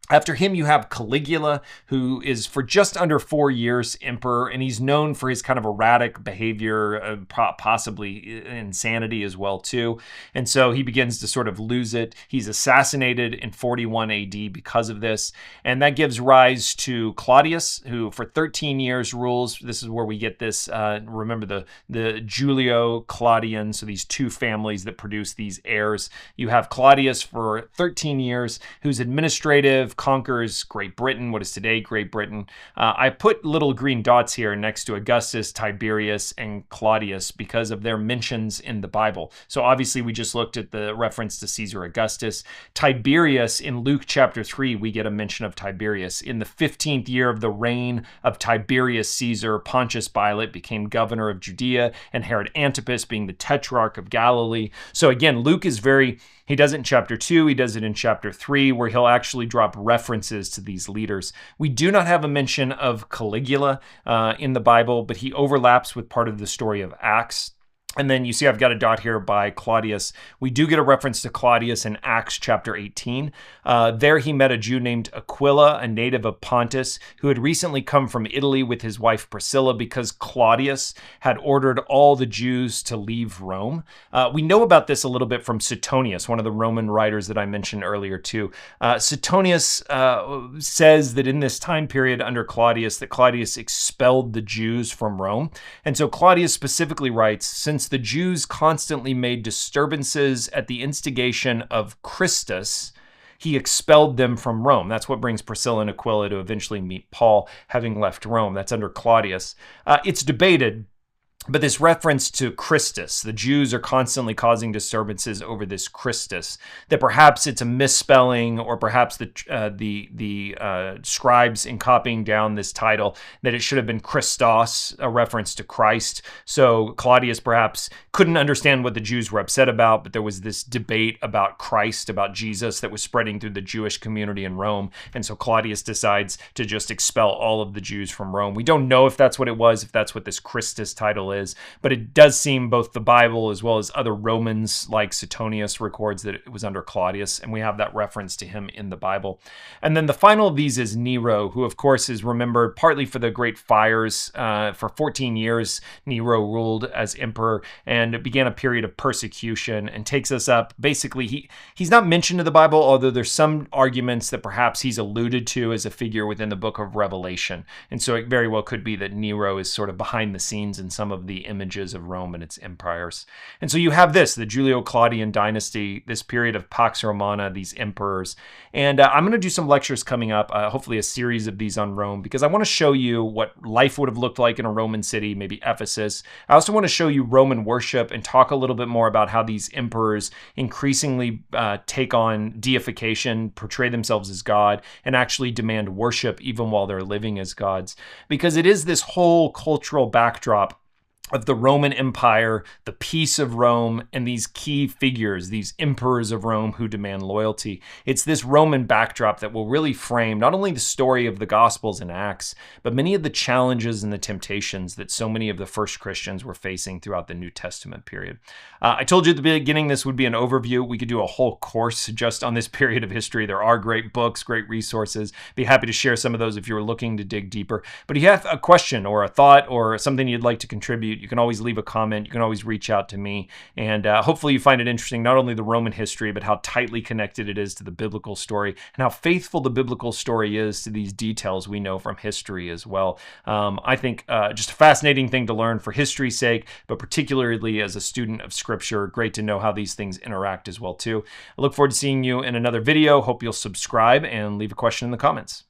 After him, you have Caligula, who is for just under 4 years emperor, and he's known for his kind of erratic behavior, possibly insanity as well, too. And so he begins to sort of lose it. He's assassinated in 41 AD because of this. And that gives rise to Claudius, who for 13 years rules. This is where we get this, remember the Julio-Claudian, so these two families that produce these heirs. You have Claudius for 13 years, who's administrative, conquers Great Britain, what is today Great Britain. I put little green dots here next to Augustus, Tiberius, and Claudius because of their mentions in the Bible. So obviously we just looked at the reference to Caesar Augustus. Tiberius, in Luke chapter 3, we get a mention of Tiberius. In the 15th year of the reign of Tiberius Caesar, Pontius Pilate became governor of Judea, and Herod Antipas being the tetrarch of Galilee. So again, Luke is he does it in chapter 2, he does it in chapter 3, where he'll actually drop references to these leaders. We do not have a mention of Caligula in the Bible, but he overlaps with part of the story of Acts. And then you see I've got a dot here by Claudius. We do get a reference to Claudius in Acts chapter 18. There he met a Jew named Aquila, a native of Pontus, who had recently come from Italy with his wife Priscilla because Claudius had ordered all the Jews to leave Rome. We know about this a little bit from Suetonius, one of the Roman writers that I mentioned earlier too. Suetonius says that in this time period under Claudius, that Claudius expelled the Jews from Rome. And so Claudius specifically writes, since the Jews constantly made disturbances at the instigation of Christus, he expelled them from Rome. That's what brings Priscilla and Aquila to eventually meet Paul, having left Rome. That's under Claudius. It's debated, but this reference to Christus, the Jews are constantly causing disturbances over this Christus, that perhaps it's a misspelling, or perhaps the scribes in copying down this title, that it should have been Christos, a reference to Christ. So Claudius perhaps couldn't understand what the Jews were upset about, but there was this debate about Christ, about Jesus, that was spreading through the Jewish community in Rome. And so Claudius decides to just expel all of the Jews from Rome. We don't know if that's what it was, if that's what this Christus title is, but it does seem both the Bible as well as other Romans like Suetonius records that it was under Claudius, and we have that reference to him in the Bible. And then the final of these is Nero, who of course is remembered partly for the great fires. For 14 years, Nero ruled as emperor, and it began a period of persecution, and takes us up. Basically, he's not mentioned in the Bible, although there's some arguments that perhaps he's alluded to as a figure within the book of Revelation. And so it very well could be that Nero is sort of behind the scenes in some of the images of Rome and its empires. And so you have the Julio-Claudian Dynasty, this period of Pax Romana, these emperors. And I'm going to do some lectures coming up, hopefully a series of these on Rome, because I want to show you what life would have looked like in a Roman city, maybe Ephesus. I also want to show you Roman worship and talk a little bit more about how these emperors increasingly take on deification, portray themselves as God, and actually demand worship even while they're living as gods. Because it is this whole cultural backdrop of the Roman Empire, the peace of Rome, and these key figures, these emperors of Rome who demand loyalty. It's this Roman backdrop that will really frame not only the story of the Gospels and Acts, but many of the challenges and the temptations that so many of the first Christians were facing throughout the New Testament period. I told you at the beginning this would be an overview. We could do a whole course just on this period of history. There are great books, great resources. Be happy to share some of those if you're looking to dig deeper. But if you have a question or a thought or something you'd like to contribute, you can always leave a comment. You can always reach out to me. And hopefully you find it interesting, not only the Roman history, but how tightly connected it is to the biblical story and how faithful the biblical story is to these details we know from history as well. I think just a fascinating thing to learn for history's sake, but particularly as a student of Scripture. Great to know how these things interact as well too. I look forward to seeing you in another video. Hope you'll subscribe and leave a question in the comments.